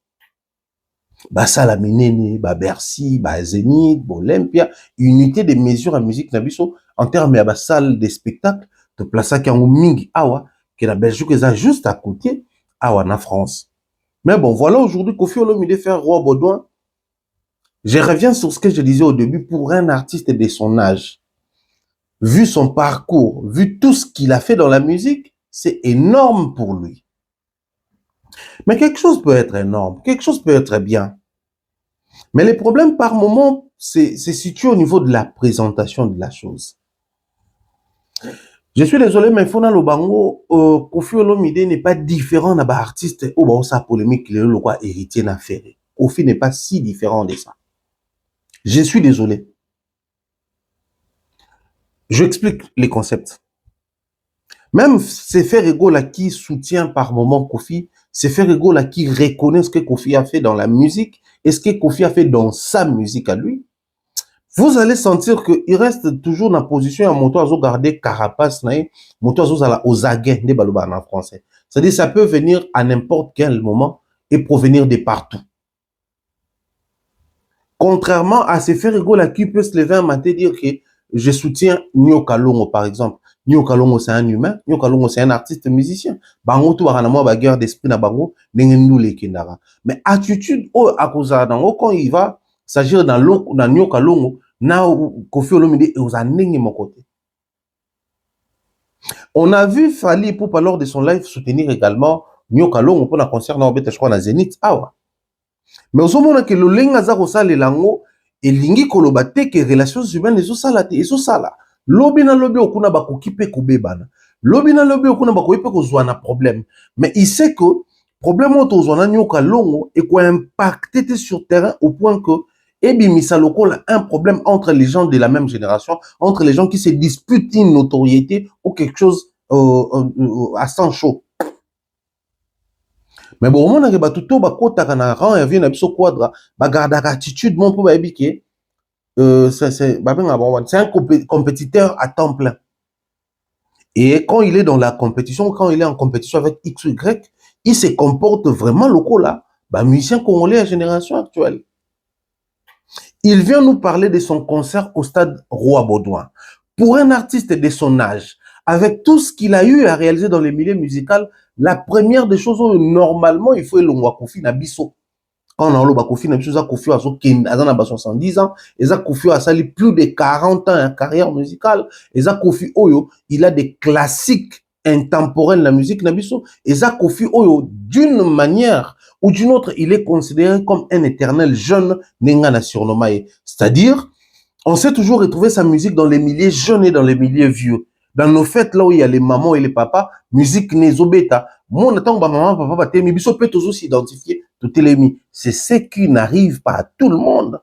Basala Minene, Bercy, Zénith, Olympia, unité de mesure en musique nabiso en termes de salle de spectacle, de placer qui en mingi awa, que la Belgique est juste à côté, awa en France. Mais bon, voilà aujourd'hui Kofi Olomide faire Roi Baudouin. Je reviens sur ce que je disais au début, pour un artiste de son âge, vu son parcours, vu tout ce qu'il a fait dans la musique, c'est énorme pour lui. Mais quelque chose peut être énorme, quelque chose peut être bien. Mais les problèmes par moment, c'est situé au niveau de la présentation de la chose. Je suis désolé, mais Fona Lobango, Kofi Olomide n'est pas différent d'un artiste ou sa polémique, le roi héritier n'a fait. Kofi n'est pas si différent de ça. Je suis désolé. Je explique les concepts. Même c'est Ferrego là qui soutient par moment Kofi, c'est Ferrego là qui reconnaît ce que Kofi a fait dans la musique et ce que Kofi a fait dans sa musique à lui. Vous allez sentir qu'il reste toujours dans la position à moto à garder carapace, moto aux aguets des baloba en français. C'est-à-dire ça peut venir à n'importe quel moment et provenir de partout. Contrairement à ces Ferrego là qui peut se lever un matin et dire que je soutiens Nyo Kalongo par exemple. Nyo Kalongo c'est un humain, Nyo Kalongo c'est un artiste musicien. Bango tout baranamo ba guerre d'esprit na bango nengendu le kendara. Mais attitude akoza dango quand il va s'agir dans Nyo Kalongo na Kofi Olomide et aux anengi mon côté. On a vu Fali Ipupa lors de son live soutenir également Nyo Kalongo pour un concert na obeta je crois na Zénith awa. Mais au moment que le lenga za kosala lango elingi koloba te que relations humaines ezosala te ezosala. Lobi na lobi okuna bakoki pe kobebana. Lobi na lobi okuna bakoki pe kozwa na problème. Mais il sait que problème oto na Nyo Kalongo et quoi impacter sur terrain au point que ebimisa lokola un problème entre les gens de la même génération, entre les gens qui se disputent une notoriété ou quelque chose à sang chaud. Mais bon, on a que tout bakota kana rang et vient biso quadra, bagarda attitude mon pour babiquer. C'est un compétiteur à temps plein. Et quand il est dans la compétition, quand il est en compétition avec X ou Y, il se comporte vraiment local là, musicien congolais à génération actuelle. Il vient nous parler de son concert au stade Roi Baudouin. Pour un artiste de son âge, avec tout ce qu'il a eu à réaliser dans les milieux musicaux, la première des choses, normalement, il faut l'ongwa Kofi na biso. Quand on a Kofi na biso, Kofi a 70 ans, et Kofi a sali plus de 40 ans en carrière musicale, et Kofi Oyo, il a des classiques intemporels de la musique na biso, et Kofi Oyo, d'une manière ou d'une autre, il est considéré comme un éternel jeune Nengana surnommé. C'est-à-dire, on sait toujours retrouver sa musique dans les milieux jeunes et dans les milieux vieux. Dans nos fêtes, là où il y a les mamans et les papas, musique nezobeta. Mon attend ba maman, papa, temi, biso peut toujours s'identifier, tout est mis. C'est ce qui n'arrive pas à tout le monde.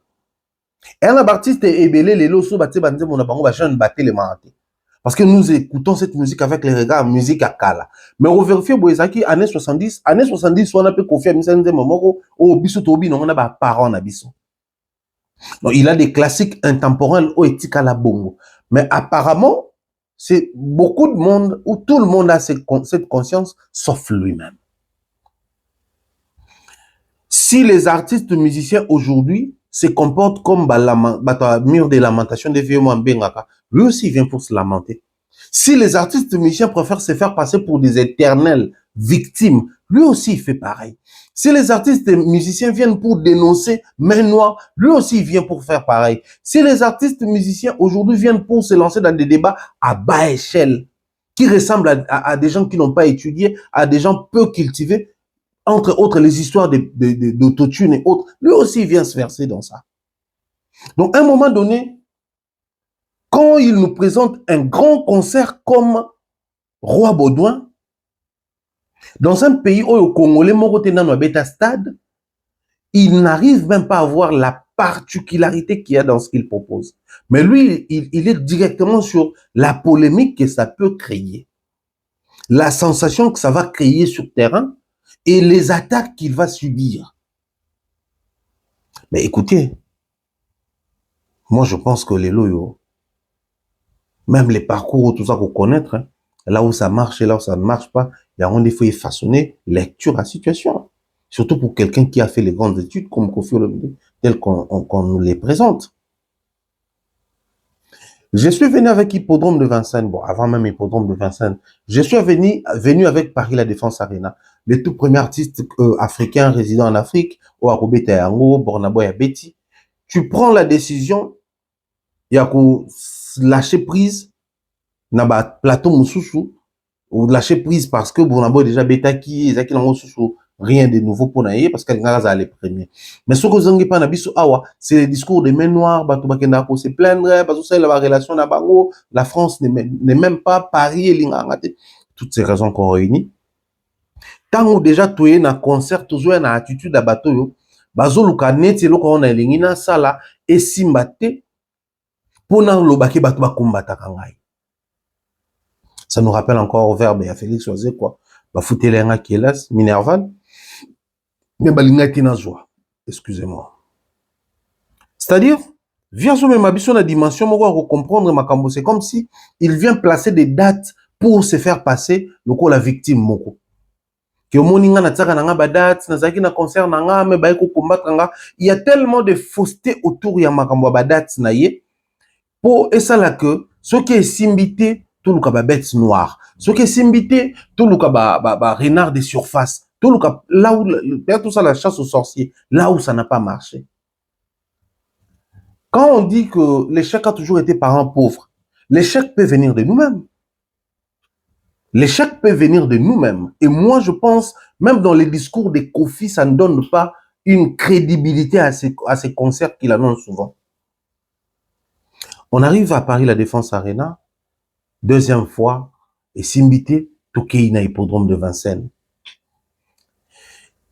Et un artiste est belé, les loso, bate, bande, mon abango, ba jeune, bate, les marate. Parce que nous écoutons cette musique avec les regards musique à Kala. Mais on vérifie, Boezaki, années 70, on a pu confier à Misende Momoko, au biso tobi, non, on a pas parents à biso. Donc, il a des classiques intemporels au éthique à la bongo. Mais apparemment, c'est beaucoup de monde, où tout le monde a cette conscience, sauf lui-même. Si les artistes musiciens aujourd'hui se comporte comme mur de lamentation des vieux Mwambengaka, lui aussi il vient pour se lamenter. Si les artistes musiciens préfèrent se faire passer pour des éternelles victimes, lui aussi il fait pareil. Si les artistes musiciens viennent pour dénoncer main noire, lui aussi il vient pour faire pareil. Si les artistes musiciens aujourd'hui viennent pour se lancer dans des débats à bas échelle, qui ressemblent à des gens qui n'ont pas étudié, à des gens peu cultivés, entre autres les histoires d'autotune et autres, lui aussi il vient se verser dans ça. Donc à un moment donné, quand il nous présente un grand concert comme Roi Baudouin, dans un pays où le Congolais Beta Stade, il n'arrive même pas à voir la particularité qu'il y a dans ce qu'il propose. Mais lui, il est directement sur la polémique que ça peut créer, la sensation que ça va créer sur terrain et les attaques qu'il va subir. Mais écoutez, moi je pense que les loyaux, même les parcours, tout ça qu'on connaît, hein, là où ça marche et là où ça ne marche pas, il y a un faut façonner lecture à situation. Surtout pour quelqu'un qui a fait les grandes études comme Kofi Olomide, tel qu'on nous les présente. Je suis venu avec Hippodrome de Vincennes, bon, avant même Hippodrome de Vincennes, je suis venu avec Paris La Défense Arena, les tout premiers artistes africains résidant en Afrique, Oarobé Tayango, Bornaboy Betty. Tu prends la décision, il y a lâcher prise, na plateau Moussoussou, ou lâcher prise parce que Bornaboy déjà Betaki, Zaki Moussoussou, rien de nouveau pour naïe parce qu'elle n'a pas les premiers. Mais ce que vous avez pas nabiso awa, c'est les discours des mains noires, bato bakenda ko se plaindre, parce que ça la relation na bango, la France n'est même pas Paris et l'ingangate. Toutes ces raisons qu'on réunit. Tant ou déjà toyé na concert toujours na attitude à bato yo, bazo luka neti loko on a lingina sala et simbate pour na lobaki bato bakumbata kangai. Ça nous rappelle encore au verbe à Félix Oazé quoi. Ba foutelenga kielas Minerval. Mais balingati na joie. Excusez-moi. C'est-à-dire, via ce même abisso la dimension, on va comprendre Makambo. C'est comme si il vient placer des dates pour se faire passer le coup la victime moko. Que moninga na tsaka nanga ba date, na zaki na concert nanga me ba ko combattre nga. Il y a tellement de fausseté autour ya Makambo ba date na ye. Pour et ça là que ce qui est simbité tout le ba bête noire. Ce qui est simbité tout le ba renard de surface. Tout le cas, là où, tout ça, la chasse aux sorciers, là où ça n'a pas marché. Quand on dit que l'échec a toujours été parent pauvre, l'échec peut venir de nous-mêmes. L'échec peut venir de nous-mêmes. Et moi, je pense, même dans les discours des Kofi, ça ne donne pas une crédibilité à ces concerts qu'il annonce souvent. On arrive à Paris La Défense Arena, deuxième fois, et Simbité, Tokeina Hippodrome de Vincennes.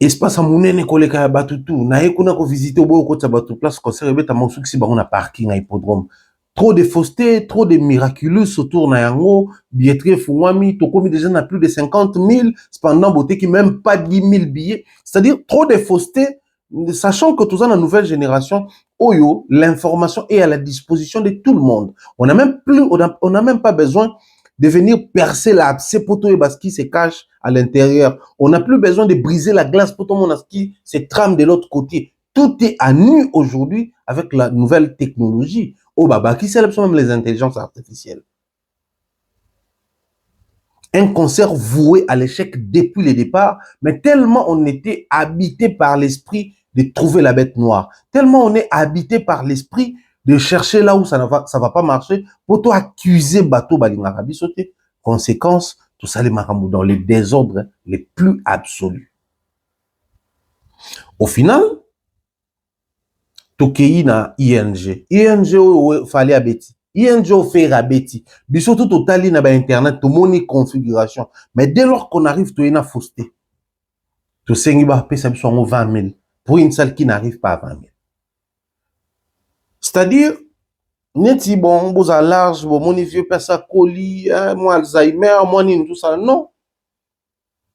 Espace à Mounene koleka ya batutu na ekuna ko visiter au bout de batu place concert beta mon succès ba on a parking à hippodrome, trop de fausseté, trop de miraculeux autour na yango, billetterie fungwami to komi déjà na plus de 50 000 cependant beauté qui même pas 10 000 billets, c'est-à-dire trop de fausseté, sachant que tout ça dans la nouvelle génération oyo l'information est à la disposition de tout le monde, on a même pas besoin de venir percer la poto et parce qui se cache à l'intérieur. On n'a plus besoin de briser la glace pour tout le monde qui se trame de l'autre côté. Tout est à nu aujourd'hui avec la nouvelle technologie. Oh baba, qui célèbre même les intelligences artificielles. Un concert voué à l'échec depuis le départ, mais tellement on était habité par l'esprit de trouver la bête noire, tellement on est habité par l'esprit de chercher là où ça va pas marcher, pour toi accuser bateau balingarabi sauter. Conséquence, tout ça les marambou dans les désordres les plus absolus. Au final, Tokei na ING. ING fallait à Betty. ING au fait à Betty. Surtout total na ba internet, tout moni configuration. Mais dès lors qu'on arrive, tout est na fausseté. Tout sengi ba payer ça 20 000 pour une salle qui n'arrive pas à 20 000. C'est-à-dire, neti bon, vous à large, bon, mon vieux père ça colis, moi Alzheimer, moi ni tout ça, non.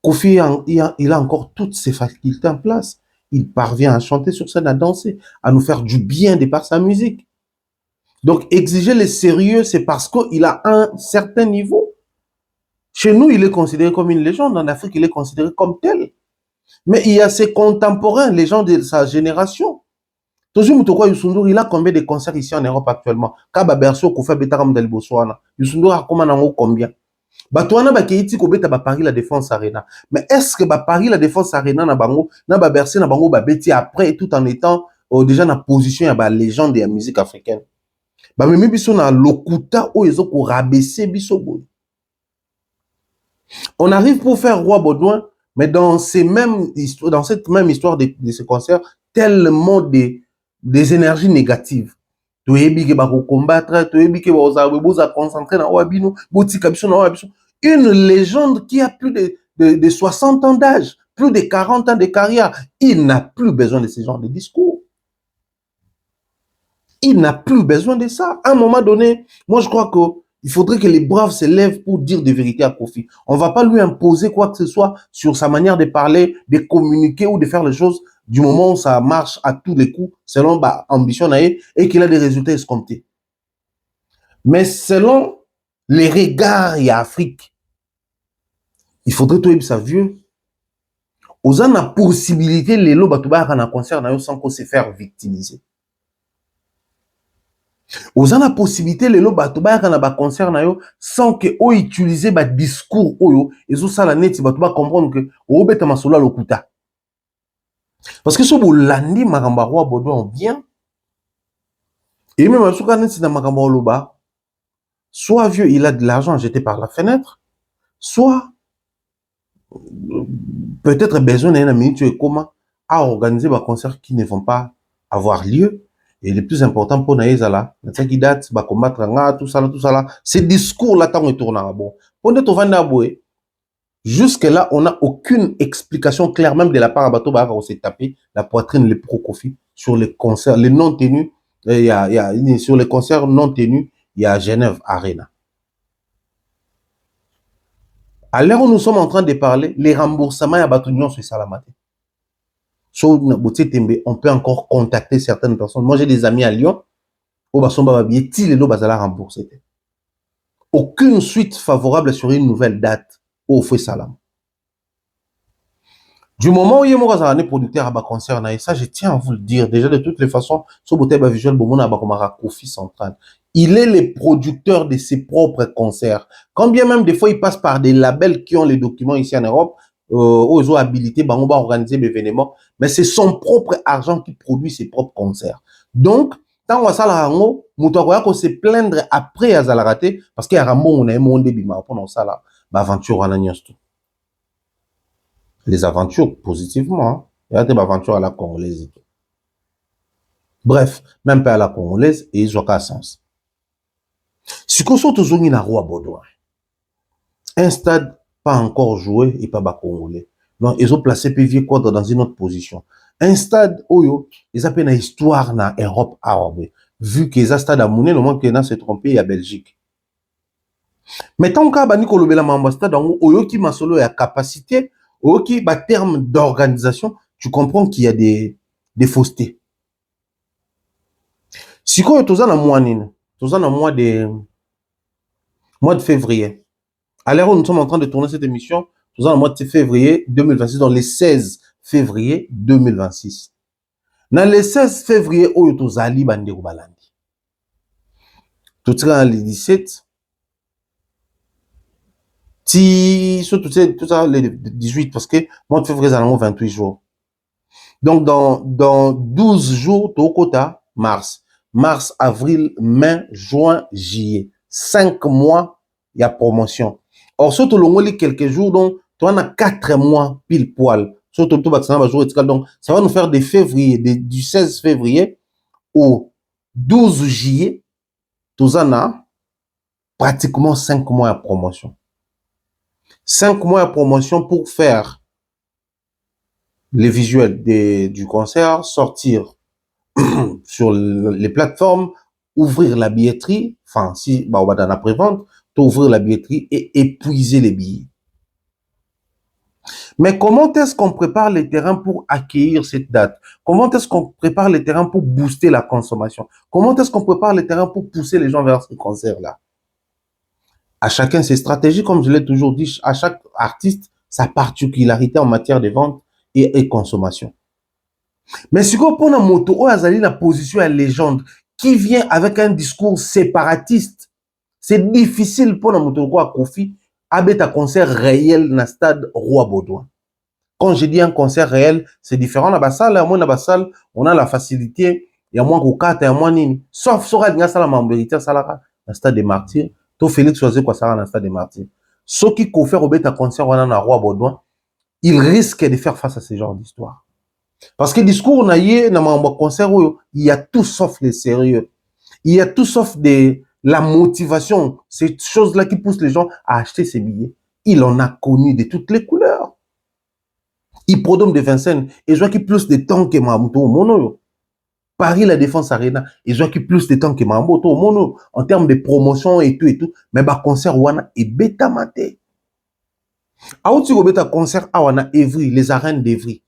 Kofi, il a encore toutes ses facultés en place. Il parvient à chanter sur scène, à danser, à nous faire du bien de par sa musique. Donc, exiger le sérieux, c'est parce qu'il a un certain niveau. Chez nous, il est considéré comme une légende. En Afrique, il est considéré comme tel. Mais il y a ses contemporains, les gens de sa génération. Toujours Moutoko Youssou il a combien de concerts ici en Europe actuellement? Kaba Berso Kofa Betaram del Botswana. Youssou a combien? Batouana Bakeiti Kobeta ba Paris la Défense Arena. Mais est-ce que ba Paris la Défense Arena na bango na ba Bercy na bango ba beti après tout en étant déjà na position ya ba légende de la musique africaine? Ba memi biso na lokuta o ezo ko rabaisser biso boy. On arrive pour faire Roi Baudouin, mais dans cette même histoire de ce concert, tellement des énergies négatives. Tu es bien que combattre, tu es bien que vous concentrer dans Wabino, une légende qui a plus de 60 ans d'âge, plus de 40 ans de carrière, il n'a plus besoin de ce genre de discours. Il n'a plus besoin de ça. À un moment donné, moi je crois qu'il faudrait que les braves se lèvent pour dire des vérités à Kofi. On ne va pas lui imposer quoi que ce soit sur sa manière de parler, de communiquer ou de faire les choses du moment où ça marche à tous les coups, selon ambition et qu'il a des résultats escomptés. Mais selon les regards et Afrique, il faudrait tout ça vieux. Aux gens la possibilité les lots batouba à un concert sans qu'on se faire victimiser. Aux gens la possibilité les lots batouba à un concert sans que eux utiliser ba discours oyo et ça la net batouba comprendre que au beta masola lokuta. Parce que ce que landi Makamba Roi Baudouin bien et même à ce cas net dans Makamba Loba soit vieux il a de l'argent jeté par la fenêtre soit peut-être besoin d'un minute et comment à organiser des concerts qui ne vont pas avoir lieu. Et le plus important pour Naïzala, qui date, combattre tout ça là. Ces discours-là, tant on tourne bon. Pour notre vendaboué, jusque-là, on n'a aucune explication claire, même de la part de Bato Baga, on s'est tapé la poitrine, les pro-coffee, sur les concerts, les non tenus, sur les concerts non tenus, il y a Genève Arena. À l'heure où nous sommes en train de parler, les remboursements à Batunion sur Salamate. On peut encore contacter certaines personnes. Moi, j'ai des amis à Lyon. Aucune suite favorable sur une nouvelle date au Fouet Salam. Du moment où il y a un producteur à concert, ça, je tiens à vous le dire. Déjà, de toutes les façons, il est le producteur de ses propres concerts. Quand bien même, des fois, il passe par des labels qui ont les documents ici en Europe, aux habilités, on va organiser des événements, mais c'est son propre argent qui produit ses propres concerts. Donc, tant que ça, on se plaindre après à Zalarate, parce qu'il y a un monde, on a un monde de bima, pendant ça, là, aventure en agnos tout. Les aventures, positivement, il y a des aventures à la congolaise. Bref, même pas à la congolaise, et ils ont qu'un sens. Si on sort toujours une Roi Baudouin, un stade pas encore joué et pas congolais. Donc, ils ont placé PV Quadre dans une autre position. Un stade où ils ont une histoire dans l'Europe arabe. Vu qu'ils ont un stade à Mouné, le monde qui est trompé, il y a Belgique. Mais tant qu'il y a un stade où qui m'a solo la capacité, où qui a terme d'organisation, tu comprends qu'il y a des faussetés. Si quoi, tu as un mois de février. À l'heure où nous sommes en train de tourner cette émission, nous sommes en mois de février 2026, dans les 16 février 2026. Dans les 16 février, où nous allons Bandero Balandi. Tout ça, les 17. Tout ça, les 18, parce que mois de février, nous avons 28 jours. Donc, dans 12 jours, Tokota, mars, avril, mai, juin, juillet. 5 mois, il y a promotion. Or, surtout, le quelques jours, donc, tu en as 4 mois pile poil. Surtout, donc, ça va nous faire de février, du 16 février au 12 juillet, tu en as pratiquement 5 mois de promotion. 5 mois de promotion pour faire les visuels du concert, sortir sur les plateformes, ouvrir la billetterie, enfin, si on va dans la prévente, ouvrir la billetterie et épuiser les billets. Mais comment est-ce qu'on prépare les terrains pour accueillir cette date? Comment est-ce qu'on prépare les terrains pour booster la consommation? Comment est-ce qu'on prépare les terrains pour pousser les gens vers ce concert-là? À chacun ses stratégies, comme je l'ai toujours dit, à chaque artiste, sa particularité en matière de vente et consommation. Mais si on prend un moto, on a la position à légende qui vient avec un discours séparatiste. C'est difficile pour un moto à Kofi avec un concert réel dans le stade Roi Baudouin. Quand je dis un concert réel, c'est différent. Dans la salle, on a la facilité. Il y a moins qu'au 4, il y a moins nini. Sauf si on a la membrité, ça dans le stade des Martyrs. Tout Félix choisit quoi ça dans le stade des Martyrs. Ceux qui ont fait un concert on a dans Roi Baudouin, ils risquent de faire face à ce genre d'histoire. Parce que le discours, on a eu dans un concert où il y a tout sauf le sérieux. Il y a tout sauf la motivation. Ces choses-là qui poussent les gens à acheter ces billets. Il en a connu de toutes les couleurs. Hippodrome de Vincennes, et je vois qu'il plus de temps que Mamoto Mono. Paris, la Défense Arena, et je vois qu'il plus de temps que Mamoto Mono. En termes de promotion et tout. Mais le concert, wana est bêta maté. A où tu as un concert, wana Evry, les arènes d'Evry.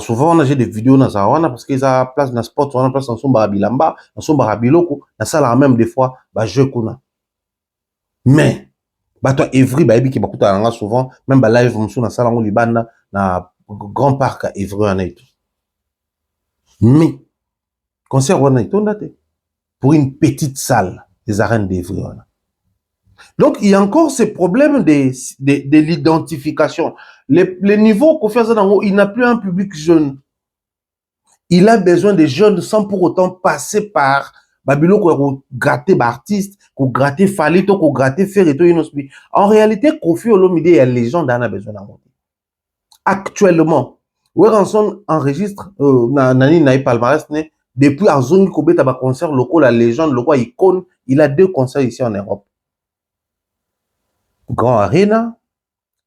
Souvent, on a des vidéos parce qu'ils ont place dans le sport, on a place dans son barabilamba, dans son barabiloko, dans ça même des fois, je connais. Mais, toi, Evry, qui est souvent, même live, on dans salle en Liban, dans grand parc à Evry, en tout. Mais, concert, on a pour une petite salle, des arènes d'Evry, donc, il y a encore ce problème de l'identification. Les niveaux qu'on fait, il n'a plus un public jeune. Il a besoin de jeunes sans pour autant passer par Babylon pour gratter artiste, pour gratter Falito, pour gratter Ferreto. En réalité, Kofi Olomide est légende en a besoin d'un monde. Actuellement, Weranson enregistre Nani Naï Palmarès depuis un zone qui a un concert local, la légende, le roi icône. Il a 2 concerts ici en Europe. Grand Arena,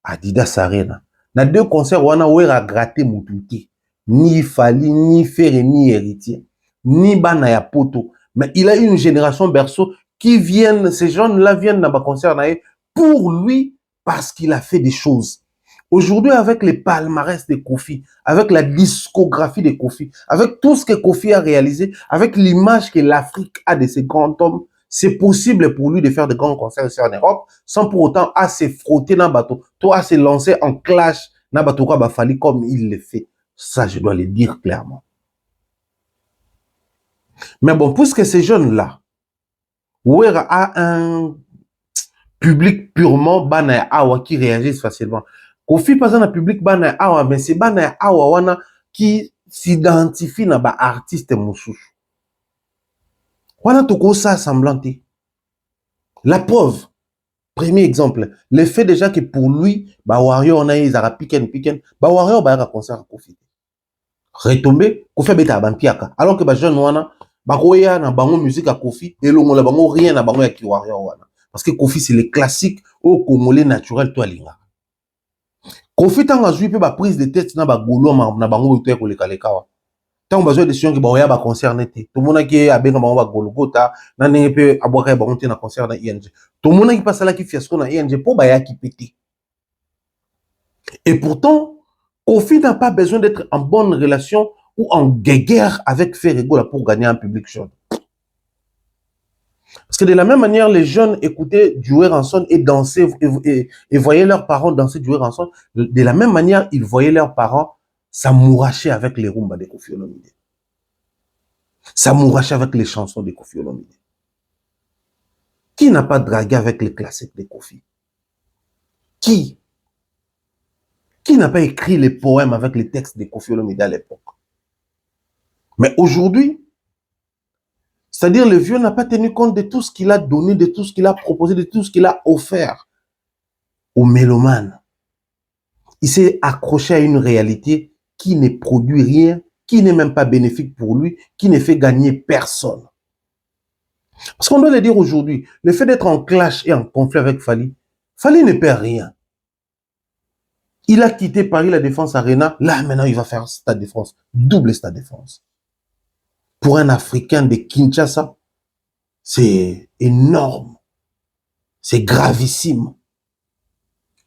Adidas Arena. Na 2 concerts, on a gratté Moutouti. Ni Fali, ni Ferré, ni Héritier. Ni Banaya Poto. Mais il a une génération berceau qui viennent, ces jeunes-là viennent dans le concert pour lui parce qu'il a fait des choses. Aujourd'hui, avec les palmarès de Kofi, avec la discographie de Kofi, avec tout ce que Kofi a réalisé, avec l'image que l'Afrique a de ces grands hommes, c'est possible pour lui de faire de grands concerts ici en Europe sans pour autant à se frotter dans le bateau, toi à se lancer en clash dans le bateau comme il le fait. Ça, je dois le dire clairement. Mais bon, puisque ces jeunes-là, Ouera a un public purement Bana Awa qui réagissent facilement. Kofi pas un public Bana Awa, mais c'est Bana Awa wana qui s'identifie dans ba artiste moussous. Wana toko ça semblanté. La preuve, premier exemple, le fait déjà que pour lui, ba Warrior on a ils ara piken, ba Warrior ba concert Kofi. Retomber, Kofi beta bampiaka. Alors que ba jeune wana ba roya na bango musique à Kofi et longo la bango rien na bango ya ki Warrior wana. Parce que Kofi c'est le classique au congolais naturel toi linga. Kofi tanga zui pe ba prise de tête na ba golo na bango to ko leka wa. Tant besoin de décision ki ba oya ba concert nete. Tout monde qui a benga bango ba golo gota na ndenge pe aboka ba monter na concert na ING. Tout monde qui passe là qui fiasco na ING pour ba ya ki pété. Et pourtant Kofi n'a pas besoin d'être en bonne relation ou en guerre avec Ferrego pour gagner un public jeune. Parce que de la même manière, les jeunes écoutaient Djoué Ranson et dansaient et voyaient leurs parents danser Djoué Ranson. De la même manière, ils voyaient leurs parents s'amouracher avec les rumbas de Kofi Olomide. S'amouracher avec les chansons de Kofi Olomide. Qui n'a pas dragué avec les classiques de Kofi? Qui n'a pas écrit les poèmes avec les textes de Kofi Olomide à l'époque? Mais aujourd'hui, c'est-à-dire le vieux n'a pas tenu compte de tout ce qu'il a donné, de tout ce qu'il a proposé, de tout ce qu'il a offert aux mélomanes. Il s'est accroché à une réalité qui ne produit rien, qui n'est même pas bénéfique pour lui, qui ne fait gagner personne. Parce qu'on doit le dire aujourd'hui, le fait d'être en clash et en conflit avec Fali ne perd rien. Il a quitté Paris, la Défense Arena. Là, maintenant, il va faire Stade de France. Double Stade de France. Pour un Africain de Kinshasa, c'est énorme. C'est gravissime.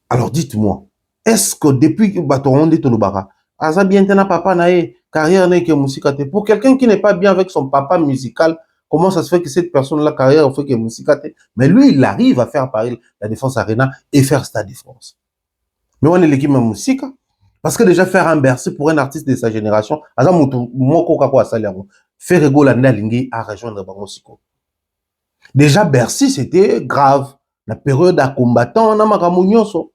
Alors, dites-moi, est-ce que depuis que Batoron de Tolobara, Aza bien tena papa nae, carrière n'est que musicate. Pour quelqu'un qui n'est pas bien avec son papa musical, comment ça se fait que cette personne-là, carrière, fait que musicate? Mais lui, il arrive à faire Paris, la Défense Arena et faire Stade de France. Mais on est l'équipe de musique. Parce que déjà faire un Bercy pour un artiste de sa génération, faire rigoler Nalingi à rejoindre Bango Siko. Déjà Bercy c'était grave. La période à combattant, on a Makamounyoso.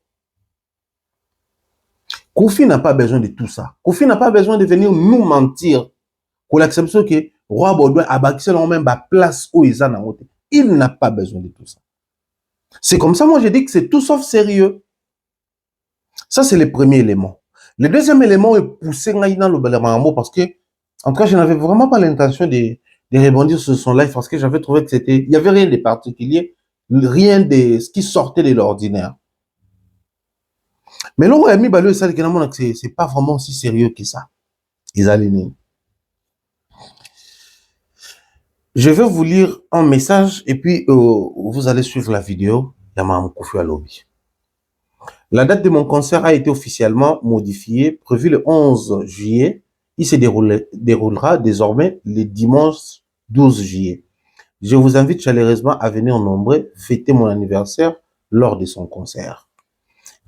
Kofi n'a pas besoin de tout ça. Kofi n'a pas besoin de venir nous mentir pour l'accepter que Roi Baudouin a bâti même la place où ils en ont. Il n'a pas besoin de tout ça. C'est comme ça, moi je dis que c'est tout sauf sérieux. Ça c'est le premier élément. Le deuxième élément est poussé dans le Belamambo parce que, en tout cas, je n'avais vraiment pas l'intention de rebondir sur son live parce que j'avais trouvé que c'était, il n'y avait rien de particulier, rien de ce qui sortait de l'ordinaire. Mais là, on a mis Balou et ça, c'est pas vraiment aussi sérieux que ça. Ils alignent. Je vais vous lire un message et puis vous allez suivre la vidéo. Yamam Kofi Alobi. La date de mon concert a été officiellement modifiée, prévue le 11 juillet. Il se déroulera désormais le dimanche 12 juillet. Je vous invite chaleureusement à venir nombreux fêter mon anniversaire lors de son concert.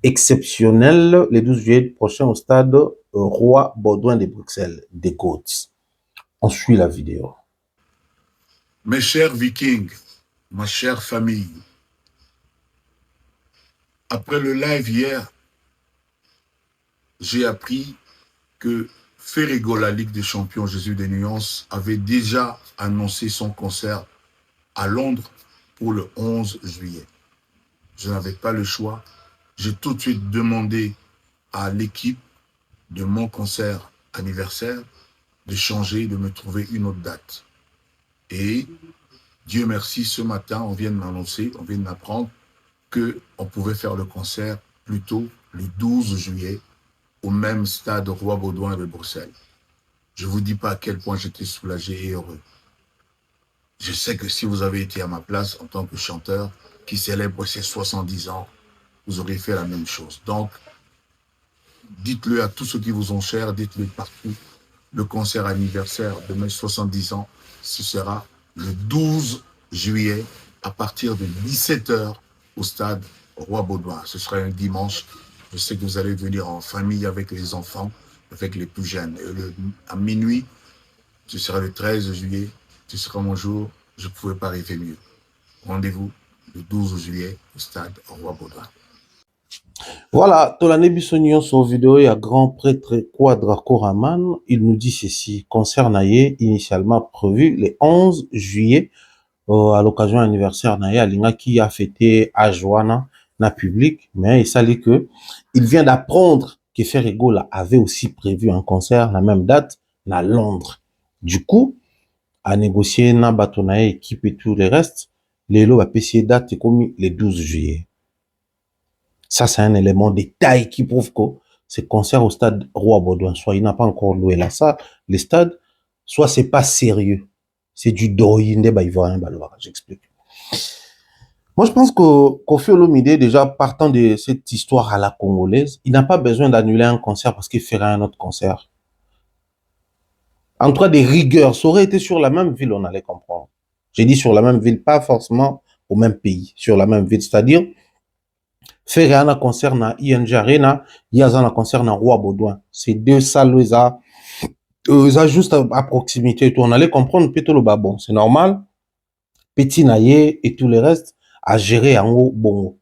Exceptionnel le 12 juillet prochain au stade Roi Baudouin de Bruxelles, des Côtes. On suit la vidéo. Mes chers Vikings, ma chère famille, après le live hier, j'ai appris que Ferrigo, la Ligue des Champions Jésus des Nuances, avait déjà annoncé son concert à Londres pour le 11 juillet. Je n'avais pas le choix. J'ai tout de suite demandé à l'équipe de mon concert anniversaire de changer, de me trouver une autre date. Et Dieu merci, ce matin, on vient de m'annoncer, on vient de m'apprendre qu'on pouvait faire le concert plutôt le 12 juillet au même stade Roi Baudouin de Bruxelles. Je ne vous dis pas à quel point j'étais soulagé et heureux. Je sais que si vous avez été à ma place en tant que chanteur qui célèbre ses 70 ans, vous auriez fait la même chose. Donc, dites-le à tous ceux qui vous ont cher, dites-le partout. Le concert anniversaire de mes 70 ans, ce sera le 12 juillet à partir de 17 h au stade Roi Baudouin. Ce sera un dimanche. Je sais que vous allez venir en famille avec les enfants, avec les plus jeunes. À minuit, ce sera le 13 juillet. Ce sera mon jour. Je ne pouvais pas rêver mieux. Rendez-vous le 12 juillet au stade Roi Baudouin. Voilà, Tolane Bissonion sur vidéo, il y a grand prêtre Quadra Koraman. Il nous dit ceci, concert Naye, initialement prévu le 11 juillet, à l'occasion anniversaire Naye, Alinga qui a fêté à Joana, na public, mais il s'allie que il vient d'apprendre que Ferrigo avait aussi prévu un concert, la même date, à Londres. Du coup, à négocier na Batonaye, équipe et tout le reste, les lots va payer date comme le 12 juillet. Ça, c'est un élément de taille qui prouve que ce concert au stade Roi Baudouin, soit il n'a pas encore loué là, ça, les stades, soit c'est pas sérieux. C'est du doïne de Baïvoirien Balois, j'explique. Moi, je pense que Kofi Olomide, déjà partant de cette histoire à la congolaise, il n'a pas besoin d'annuler un concert parce qu'il fera un autre concert. En tout cas, des rigueurs, ça aurait été sur la même ville, on allait comprendre. J'ai dit sur la même ville, pas forcément au même pays, sur la même ville, c'est-à-dire faire un concert na ING Arena, il y a un concert na Roi Baudouin. C'est deux salles, ils juste à proximité. On allait comprendre plutôt le babon. C'est normal. Petit naïe et tout le reste à gérer en haut bon.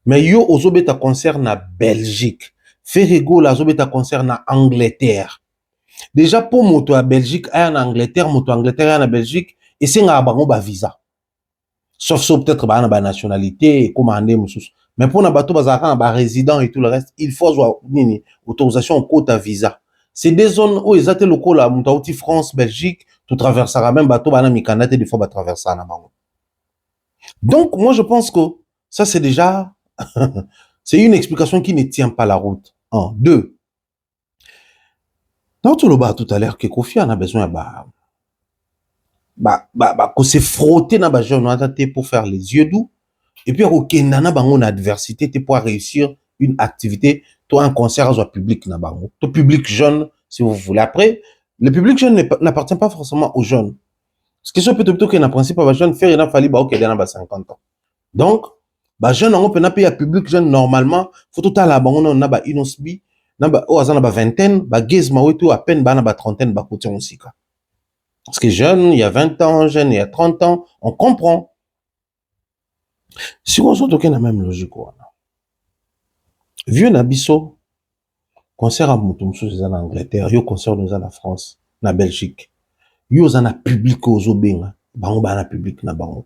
Mais yo ozobeta concert na Belgique. Ferrigo la zobeta concert na Angleterre. Déjà pour moto à Belgique, en Angleterre, moto Angleterre en Belgique, et c'est un bango ba visa. Sauf ça peut-être ba na nationalité, commandé moussous. Mais pour na bateau bazaka ba résident et tout le reste, il faut avoir une autorisation quota visa. C'est des zones où ils étaient locaux là, moutouti France, Belgique, tout traversera même bateau ba na mikandate des fois ba traverser na bango. Donc moi je pense que ça c'est déjà c'est une explication qui ne tient pas la route. Un, deux. Dans tout le bas tout à l'heure que Kofi en a besoin qu'on se frotter dans la pour faire les yeux doux. Et puis, il y a une adversité pour réussir une activité, toi, un concert à public. Toi, public jeune, si vous voulez. Après, le public jeune n'appartient pas forcément aux jeunes. Ce qui est plutôt qu'il y a un principe à jeune, faire, il a fallu, qu'il y a 50 ans. Donc, jeune, on peut pas payer public jeune normalement, faut tout à la on a inosbi, oh azana ba vingtaine, ba gaze mawetu à peine ba na ba trentaine ba côté musika. Parce que jeune, il y a 20 ans, jeune, il y a 30 ans, on comprend. Si on s'en toque la même logique, vieux Nabiso, concert à Moutoumsou, c'est en Angleterre, yo concert nous en France, na Belgique, yo en a public aux Obenga, bango ba na public na bango.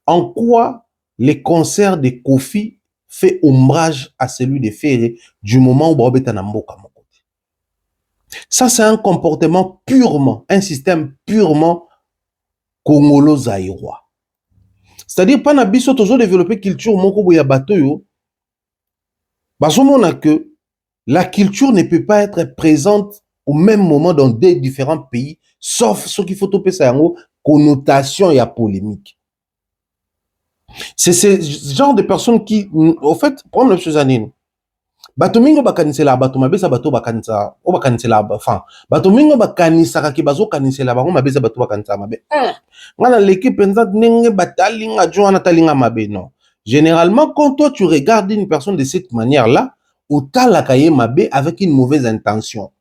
En quoi les concerts de Kofi fait ombrage à celui de Ferré du moment où Baobeta na mboka mon côté? Ça, c'est un comportement purement, un système purement congolo-zaïrois. C'est-à-dire, pas na biso toujours développer culture moko boya bato yo. Basomona que la culture ne peut pas être présente au même moment dans des différents pays, sauf ce qu'il faut toper ça en connotation et à polémique. C'est ce genre de personnes qui, au fait, prendre le Suzanine. Batomingo bakanisela bato mabesa bato bakanisa o bakanisela enfin batomingo bakanisa ka bazo kanisela bango mabesa bato bakanisa mabe ngana l'équipe penza nenge batalinga joana talinga mabe non. Généralement quand toi tu regardes une personne de cette manière là otala kaye mabe avec une mauvaise intention,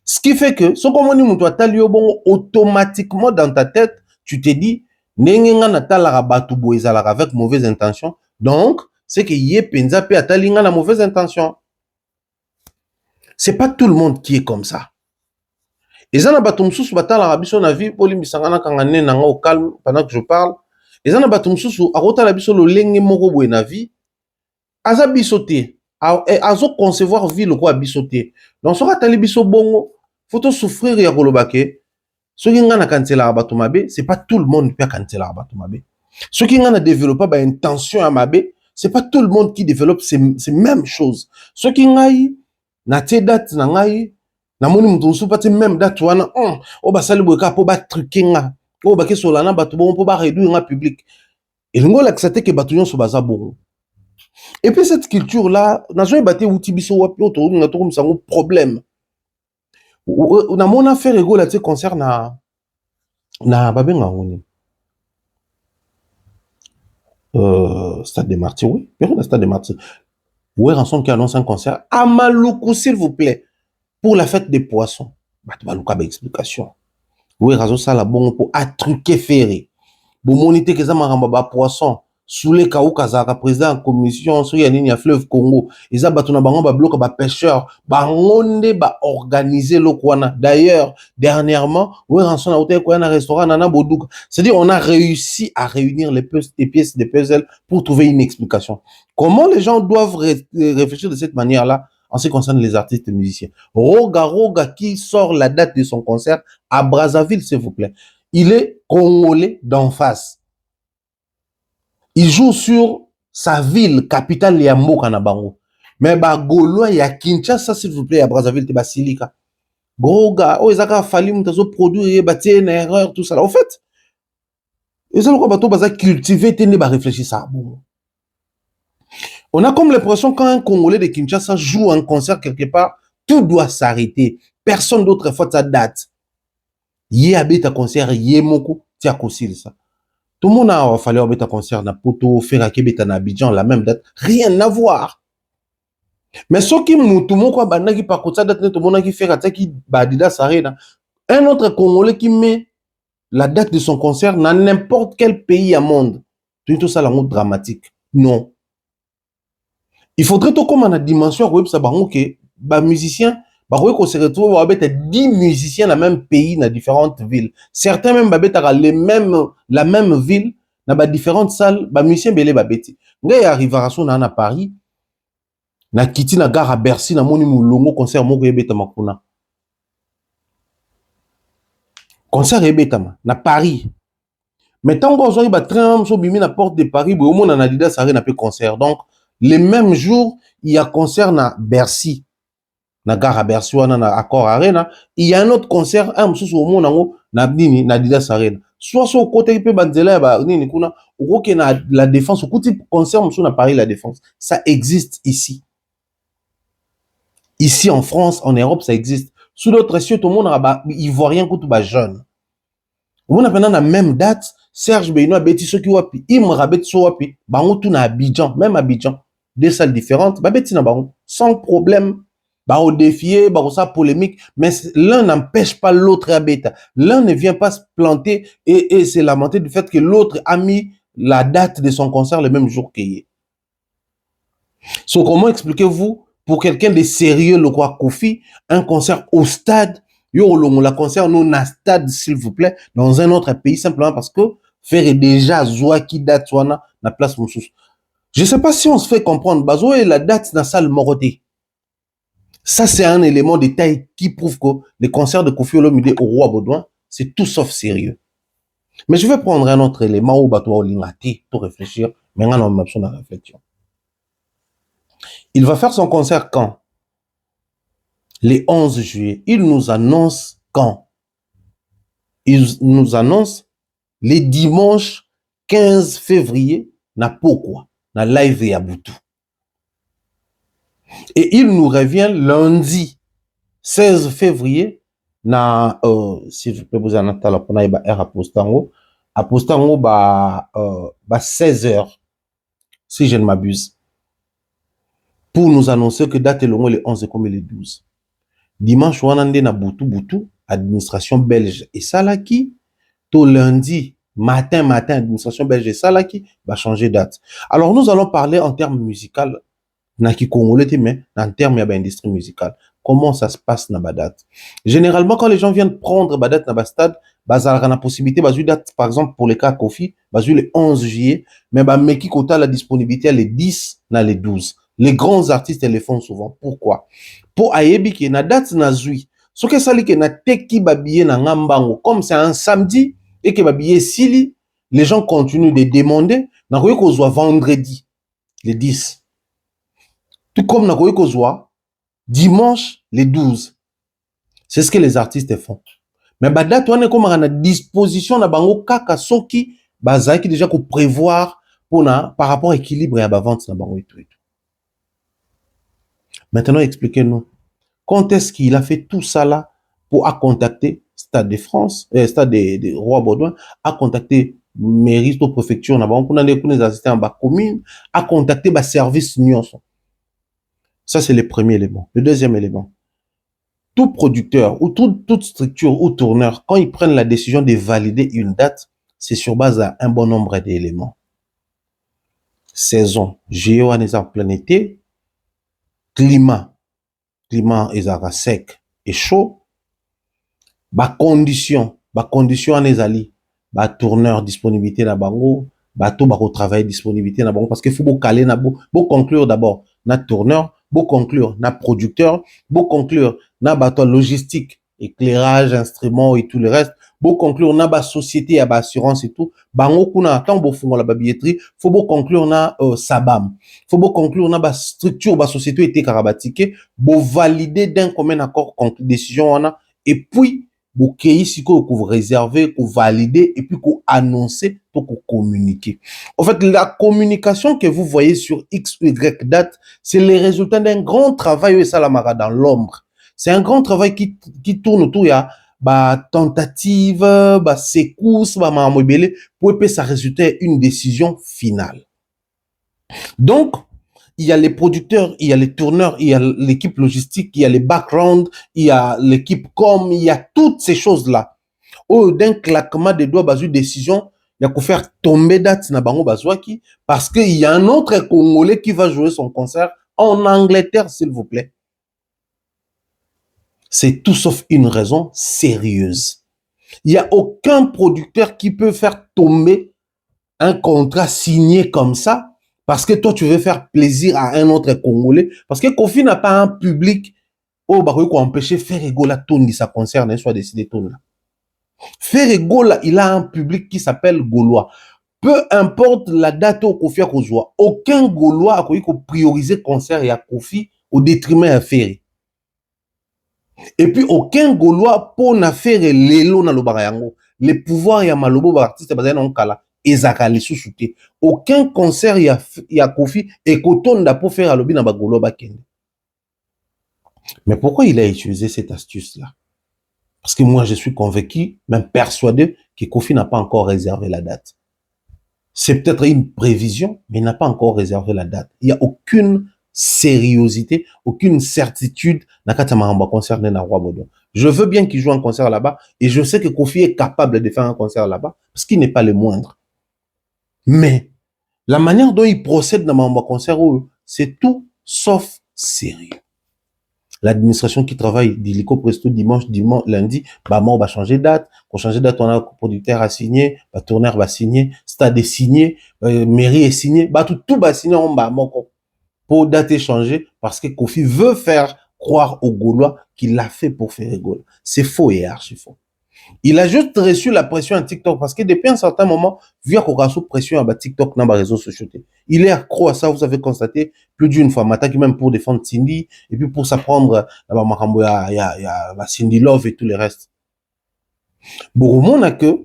ce qui fait que ce comme on dit muto atali yo bon automatiquement dans ta tête tu te dis nenge ngana tala bato boezala avec mauvaise intention, donc c'est que yé penza pe atalinga na mauvaise intention. C'est pas tout le monde qui est comme ça. Et ça n'a pas tout sous battant la rabiso na vie pour limisangana kangane nanga au calme pendant que je parle. Et ça n'a pas tout sous à rota la biso le lenge moko boy na vie. Aza bisoté, azo concevoir vie le quoi bisoté. Donc sera tali biso bongo, faut to souffrir ya kolobake. Ce qui ngana kansela bato mabe, c'est pas tout le monde qui kansela bato mabe. Ce qui ngana développer ba intention à mabe, c'est pas tout le monde qui développe ces mêmes choses. Ce qui ngai na te date na ngai na moni mutu musu pati même date wana o ba sali boka po ba truquinga o ba ke solana bato bon po ba réduire nga public et ngo la que que bato nyonso baza bon. Et puis cette culture là na zo baté outi biso wapi o to na to comme ça un problème na mona faire ego la te concert na babenga ngoni Stade des Martyrs, oui, période Stade des Martyrs. Ouais, Ranson qui annonce un concert à Maluku, s'il vous plaît, pour la fête des poissons. Bah, tu vas nous explication. Ouais, Ranson, ça, la bon pour attruquer Ferré. Bon, monité que ça m'a rembaba poisson. Sous les kaou kazaka, président en commission, sur yanini à fleuve Congo. Ils ont battu na bango, ba bloc, ba pêcheur, ba ngonde, ba organiser le kwana. D'ailleurs, dernièrement, ouais, Ranson a hôtel quoi, un restaurant, nana bodouk. C'est-à-dire, on a réussi à réunir les pièces de puzzle pour trouver une explication. Comment les gens doivent réfléchir de cette manière-là en ce qui concerne les artistes et musiciens? Roga qui sort la date de son concert à Brazzaville, s'il vous plaît. Il est congolais d'en face. Il joue sur sa ville, capitale Yambo Kanabango. Mais bah Gaulois, il y a Kinshasa, s'il vous plaît, à Brazzaville, c'est Basilika. Goga, oh, ils ont fallu m'tazo produire, bâtir une erreur, tout ça. Là. Au fait, ils ont quoi bateau cultiver, tenir, bah réfléchir ça. Bon. On a comme l'impression quand un Congolais de Kinshasa joue un concert quelque part, tout doit s'arrêter. Personne d'autre fait sa date. Yé habite un concert, yé moko, tia kosil ça. Tout le monde a fallu habiter un concert na Poto, Ferrake beta na Abidjan, la même date. Rien à voir. Mais ce qui nous tout le monde qui par contre date, tout le monde qui fait qui badida sarena. Un autre Congolais qui met la date de son concert dans n'importe quel pays au monde. Tout ça la mode dramatique. Non. Il faudrait tout comme la dimension web ça que bah musiciens bah qu'on se retrouve avec 10 musiciens dans le même pays dans différentes villes. Certains même bah la même ville dans bah différentes salles bah musiciens belé bah beti. Ngai arrivera son à Paris na kiti na gare à Bercy na moni mulongo concert moko yebeta makuna. Concert yebeta na Paris. Mais tant qu'on soit bah train so bimi na porte de Paris bo au monde na Adidas arena pe concert. Donc les mêmes jours, il y a concert na Bercy. Na gare à Bercy, na Accor Arena. Il y a un autre concert, un moussou au monde, na Nini, na Didas Arena. Soit sur côté pe banzela, ba Nini kuna, ou que na la défense, ou côté concert moussou na Paris la défense. Ça existe ici. Ici en France, en Europe, ça existe. Sous d'autres cieux, tout le monde a ivoirien tout ba jeune. Au monde a pendant la même date, Serge Benoît Betty Soki Wapi, Imra Betty Sowapi, ba on tout na Abidjan, même Abidjan. Deux salles différentes, bah bêtise na baron, sans problème. bah au défier, bah ça polémique, mais l'un n'empêche pas l'autre à bêta. L'un ne vient pas se planter et se lamenter du fait que l'autre a mis la date de son concert le même jour qu'il est. So, comment expliquez-vous pour quelqu'un de sérieux, le quoi Kofi, un concert au stade, yo la concert non à stade s'il vous plaît, dans un autre pays simplement parce que faire déjà zoa qui date wana na place mon sous. Je sais pas si on se fait comprendre, bazo et la date na salle moroté. Ça c'est un élément de taille qui prouve que les concerts de Kofi Olomide au Roi Baudouin, c'est tout sauf sérieux. Mais je vais prendre un autre élément où bato olingati pour réfléchir, mais on a une option de réflexion. Il va faire son concert quand? Les 11 juillet. Il nous annonce quand? Il nous annonce les dimanches 15 février, na pourquoi? Na live et à Boutou. Et il nous revient lundi 16 février, na, si je peux vous en attendre, pour na R à Postango, bah 16h, si je ne m'abuse, pour nous annoncer que date est le 11 comme le 12. Dimanche, on a na Boutou, administration belge et Salaki, tout lundi, matin, administration belge et Salaki, va changer date. Alors, nous allons parler en termes musicaux, naki congolais, mais en termes d'industrie musicale. Comment ça se passe na date? Généralement, quand les gens viennent prendre date na stade, bazar na possibilité, bazu date, par exemple, pour les cas Kofi, bazu le 11 juillet, mais meki kota la disponibilité les 10 na les 12. Les grands artistes, ils les font souvent. Pourquoi? Pour ayebi ki na date na zui. Ce que ça li ke na teki babiye na ngambango. Comme c'est un samedi et que babiye sili, les gens continuent de demander. Na koye kozwa vendredi, les 10. Tout comme na koye kozwa dimanche, les 12. C'est ce que les artistes font. Mais date on est comme à disposition na bango kaka soki bazaki déjà ko prévoir pour par rapport à équilibre et à vente na bango et tout. Maintenant, expliquez-nous, quand est-ce qu'il a fait tout ça là pour contacter Stade de France, Stade de Roi Baudouin, a contacté mairie ou préfecture, pour les assistants en bas commune, a contacté le service Nyonso. Ça, c'est le premier élément. Le deuxième élément, tout producteur ou toute structure ou tourneur, quand ils prennent la décision de valider une date, c'est sur base d'un bon nombre d'éléments. Saison, géo-planété, climat ezaka sec et chaud, condition anezali, tourneur disponibilité na bango, bato travailler disponibilité na bango parce que faut caler na conclure d'abord na tourneur, conclure na producteur, conclure na bato logistique, éclairage, instruments et tout le reste, conclure na société à assurance et tout, bango kuna tant fongo la billetterie, faut conclure na sabam, faut conclure na structure société était karabatike, valider d'un commun accord décision on a et puis ici que vous réserver, vous valider et puis vous annoncer pour vous communiquer. En fait, la communication que vous voyez sur X ou Y date, c'est le résultat d'un grand travail et ça la mara dans l'ombre. C'est un grand travail qui tourne autour, il y a tentative, secousse, pour que ça résulte une décision finale. Donc, il y a les producteurs, il y a les tourneurs, il y a l'équipe logistique, il y a les backgrounds, il y a l'équipe com, il y a toutes ces choses-là. Au d'un claquement de doigts, une décision, il y a qu'à faire tomber date na bango bazouaki, parce qu'il y a un autre Congolais qui va jouer son concert en Angleterre, s'il vous plaît. C'est tout sauf une raison sérieuse. Il n'y a aucun producteur qui peut faire tomber un contrat signé comme ça parce que toi, tu veux faire plaisir à un autre Congolais. Parce que Kofi n'a pas un public où il faut empêcher faire égola Tony, ça concerne, soit décidé Tony. Faire égola, il a un public qui s'appelle Gaulois. Peu importe la date où Kofi a Kozoa, aucun Gaulois a prioriser concert et à Kofi au détriment à Ferry. Et puis, aucun Gaulois pour na faire l'élo na l'obarayango. Les pouvoirs y a malobo artiste basé non kala. Ezaka les sous-soutés. Aucun concert y a Kofi et Kotonda pour faire alobi na ba Gaulois bakende. Mais pourquoi il a utilisé cette astuce-là? Parce que moi, je suis convaincu, même persuadé, que Kofi n'a pas encore réservé la date. C'est peut-être une prévision, mais il n'a pas encore réservé la date. Il n'y a aucune sérieuxité, aucune certitude dans le concert de Roi Baudouin. Je veux bien qu'il joue un concert là-bas et je sais que Kofi est capable de faire un concert là-bas parce qu'il n'est pas le moindre. Mais la manière dont il procède dans le concert, c'est tout sauf sérieux. L'administration qui travaille d'illico presto dimanche, lundi, bah, on va changer date. Pour changer date, on a le producteur à signer, bah, tourneur va signer, stade est signé, mairie est signé, bah, tout va signer en bas, pour date échanger, parce que Kofi veut faire croire aux Gaulois qu'il l'a fait pour faire rigoler. C'est faux et archi faux. Il a juste reçu la pression à TikTok parce que depuis un certain moment, vu qu'il a sous pression à TikTok dans les réseaux sociaux, il est accro à ça, vous avez constaté plus d'une fois. M'attaque même pour défendre Cindy et puis pour s'apprendre il y a Cindy Love et tout le reste. Bon, on a que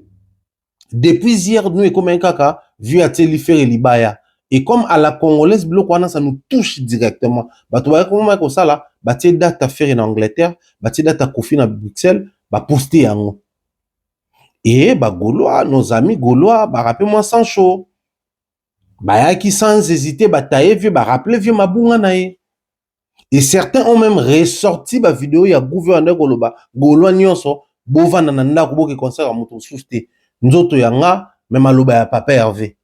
depuis hier, nous et comme un caca, vu à faire Libaya. Et comme à la Congolaise, ça nous touche directement. Bah, tu vois comment ça là, bah, tu date à faire en Angleterre, bah, tu date à Kofi à Bruxelles, bah, poster en et bah Gaulois, nos amis Gaulois, bah rappelez-moi sans chaud. Bah qui sans hésiter, bah tailler vieux, bah rappelez vieux mabunga nae. Et certains ont même ressorti bah vidéo ya gouverneur Goloba, Gaulois nyonso, bova nananda kuboke concert à moto souste. Nzoto yanga, même aloba ya papa Hervé.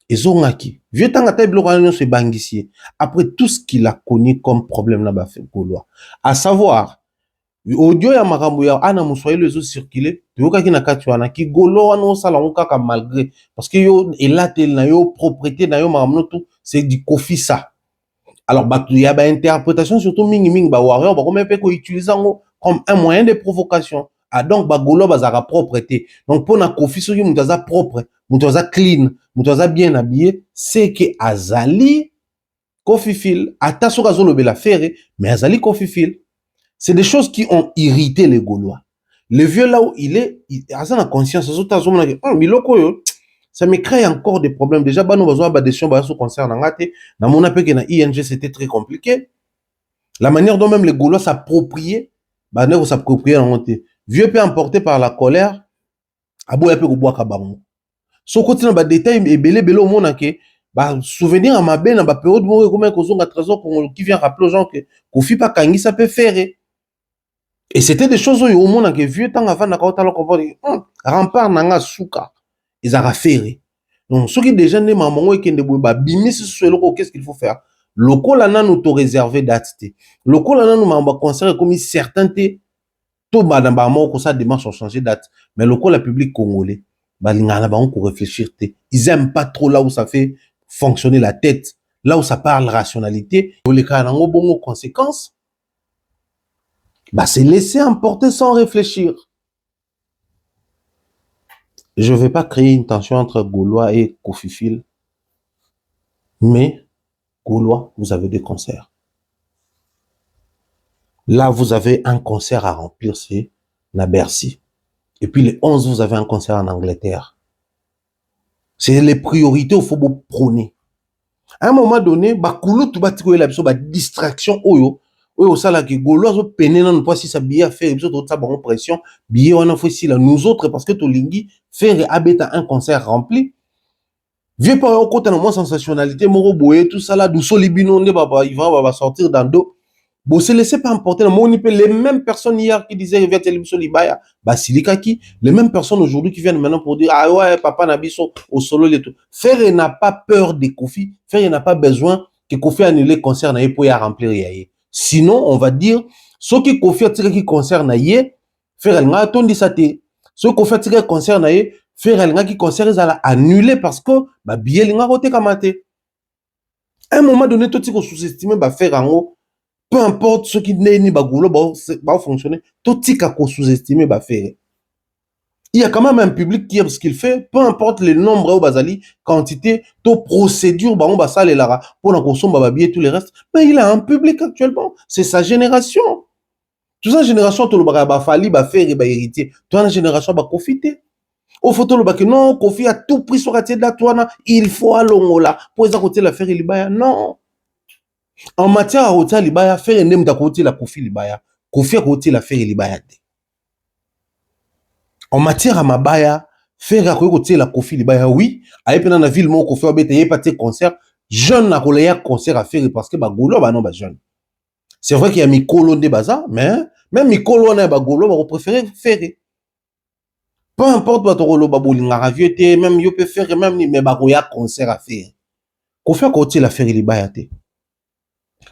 Et zongaki. Vieux tanga taille bloquant nyonso bangissier. Après tout ce qu'il a connu comme problème là-bas fait Gaulois. À savoir, audio ya makambo ya ana muswahili les autres circuler toyoka ki na kati wana ki golo wana osala kaka malgré parce que yo elatel na yo propriété na yo makambo tout c'est du Kofi ça. Alors bah il y a ba interprétation surtout mingi ba warrior ba comme peut ko utiliser comme un moyen de provocation. Ah donc ba golo bazara propreté. Donc pour na Kofi so mutu aza propre, mutu aza clean, mutu aza bien habillé, c'est que azali Kofi Fil ata soka zo lobela faire mais azali Kofi Fil. C'est des choses qui ont irrité les Gaulois. Le vieux là où il est, il a la conscience. Ça me crée encore des problèmes. Déjà, bah, nous avons des questions sur le concert. Dans mon appel na ING, c'était très compliqué. La manière dont même les Gaulois s'appropriaient, bah, ne s'approprier en monté. Vieux peut emporté par la colère, abo ya pe ko bois kabango. So côté na détail et belé au monde que bah souvenir à ma belle na période où comme un trésor qui vient rappeler aux gens que Kofi pas kangi ça peut faire. Et c'était des choses où au monde que vieux temps avant na kota comprendre rempart nanga souka ils a raféré. Donc ceux qui déjà né maman et qui ne ba bimi ce loko qu'est-ce qu'il faut faire? Loko là nan auto réservé date. Loko là nan mamba concert comme certains té tout ba dans ba moko ça démarche changer date. Mais loko la public congolais ba lingana ba on ko réfléchir té. Ils aiment pas trop là où ça fait fonctionner la tête, là où ça parle rationalité, au les cas nango bongo conséquences. Bah, c'est laisser emporter sans réfléchir. Je ne vais pas créer une tension entre Gaulois et Kofi Fil. Mais, Gaulois, vous avez des concerts. Là, vous avez un concert à remplir, c'est la Bercy. Et puis, les 11, vous avez un concert en Angleterre. C'est les priorités où il faut vous prôner. À un moment donné, bah, Koulou, tu vas trouver la distraction, oyo. Oui, au salaire qui Gaulois ont peiné non pas si ça billet à faire, ils ont ça bon pression, billet on a fait si là nous autres parce que Tolingi faire abeta un concert rempli. Vieux par au côté de moi sensationnalité, moro boye tout ça là, du solibino ne va sortir dans dos. Bon, se laissez pas emporter dans mon les mêmes personnes hier qui disaient vers télévision Libaya, Basilikaki, les mêmes personnes aujourd'hui qui viennent maintenant pour dire ah ouais papa Nabiso au solo et tout. Faire n'a pas peur des Kofi, faire n'a pas besoin que Kofi annule le concert na pour y remplir yaye. Sinon, on va dire, ce qui confie qui concerne yé, faire el nga tondi sate. Ce qui confie qui concerne yé, faire el nga qui concerne ça annuler parce que bah billet linga roté kamate. À un moment donné, tout ce qu'on sous-estime bah faire en haut, peu importe ce qui n'est ni bagoulo bah fonctionner, tout ce qu'on sous-estime bah faire. Il y a quand même un public qui aime ce qu'il fait, peu importe le nombre au basali, quantité, to procédure, bah on va ça les lara pour la consommer bah billet tout le reste. Mais il a un public actuellement, c'est sa génération. Toute sa génération tout le bah fali bah faire bah héritier. Toute la génération bah profiter. Au photo le bah que non, Kofi a tout pris sur la tête de la toile, il faut aller là pour ça côté la faire libaya. Non. En matière à côté libaya faire nem da côté la Kofi libaya. Kofi à côté la faire libaya. En matière à mabaya, faire à côté la Kofi libaya, oui, à épena na ville mon Kofi abete yé pas tes concert, jeune na koleya concert à faire parce que bagolo ba non ba jeune. C'est vrai qu'il y a mikolo de baza, mais même mikolo na bagolo ba préférer faire. Peu importe ba tokolo ba bolinga vieux te, même yo peut faire même mais bagoya concert à faire. Kofi a côté la faire il bayate.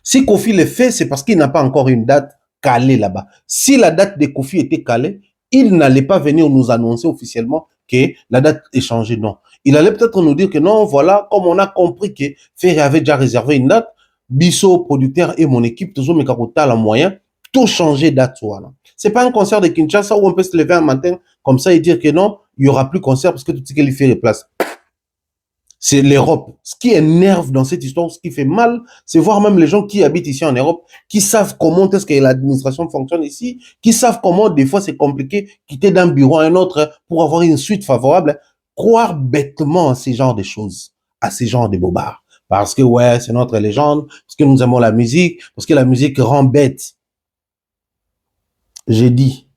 Si Kofi le fait, c'est parce qu'il n'a pas encore une date calée là-bas. Si la date de Kofi était calée, il n'allait pas venir nous annoncer officiellement que la date est changée. Non. Il allait peut-être nous dire que non, voilà, comme on a compris que Ferry avait déjà réservé une date, Bisso, producteur et mon équipe, toujours mes capotas, la moyen, tout changer date. Voilà. C'est pas un concert de Kinshasa où on peut se lever un matin comme ça et dire que non, il y aura plus concert parce que tout ce qu'il fait les places. C'est l'Europe. Ce qui énerve dans cette histoire, ce qui fait mal, c'est voir même les gens qui habitent ici en Europe, qui savent comment est-ce que l'administration fonctionne ici, qui savent comment des fois c'est compliqué quitter d'un bureau à un autre pour avoir une suite favorable, croire bêtement à ces genres de choses, à ces genres de bobards. Parce que ouais, c'est notre légende, parce que nous aimons la musique, parce que la musique rend bête. J'ai dit,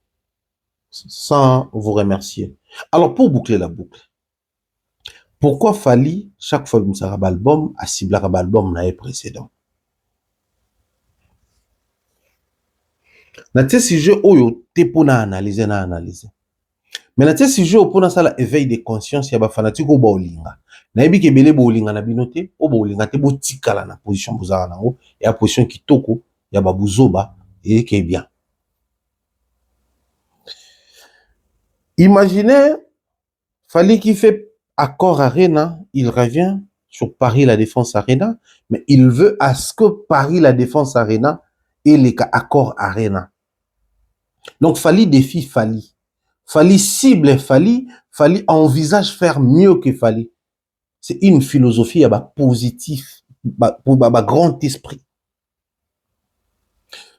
sans vous remercier. Alors pour boucler la boucle, pourquoi Fally, chaque fois qu'il sort un album, a ciblé un album l'année précédent? Na te sujet oyo te pour analyser na analyser. Mais na te sujet pour na sala éveil de conscience ya ba fanatique o ba olinga. Na yebi ke bele ba olinga na binote, o ba olinga te bo tikala na position bozala nango, ya position kitoko ya ba buzoba et ke bien. Imaginez Fally qui fait Accor Arena, il revient sur Paris La Défense Arena, mais il veut à ce que Paris La Défense Arena et les Accor Arena. Donc Fally défie Fally. Fally cible Fally, Fally envisage faire mieux que Fally. C'est une philosophie positive, pour grand esprit.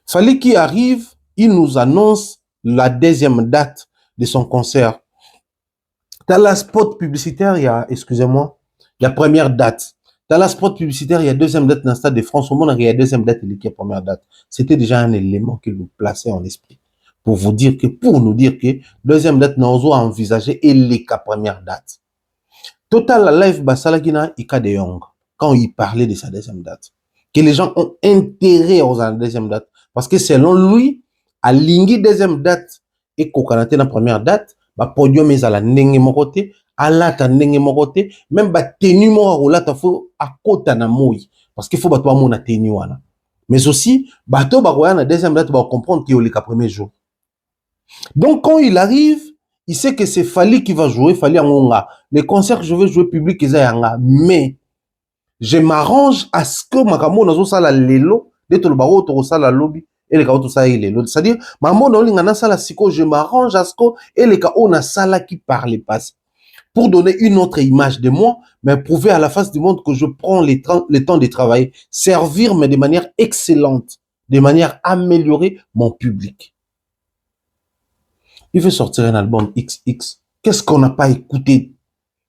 Fally qui arrive, il nous annonce la deuxième date de son concert. Dans la spot publicitaire, il y a, excusez-moi, il y a première date. Dans la spot publicitaire, il y a deuxième date dans le Stade de France. Au monde, il y a deuxième date et il y a première date. C'était déjà un élément qu'il nous plaçait en esprit. Pour nous dire que deuxième date, nous avons envisagé et les première date. Total, la live, Basalagina, Ika de Young, quand il parlait de sa deuxième date. Que les gens ont intérêt aux deuxième date. Parce que selon lui, à l'ingui deuxième date et Kokanate la première date, ba podium est à la ndenge mokote, à la ta ndenge mokote, même ba tenu mo la ta fo à kota na moi parce qu'il faut ba toi mon tenu wana. Mais aussi bato ba koya na deuxième date ba comprendre qu'il est le premier jour. Donc quand il arrive, il sait que c'est Fally qui va jouer, Fally Angonga. Les concerts que je veux jouer public ils yanga, mais je m'arrange à ce que makamo nazo sala lelo de to le baro to sala lobby. Et les cas tout ça il est l'autre, c'est-à-dire maman on lingana sala siko, je m'arrange à ce que et les cas on a sala qui parle passe pour donner une autre image de moi, mais prouver à la face du monde que je prends le temps de travailler, servir mais de manière excellente, de manière améliorer mon public. Il veut sortir un album XX. Qu'est-ce qu'on n'a pas écouté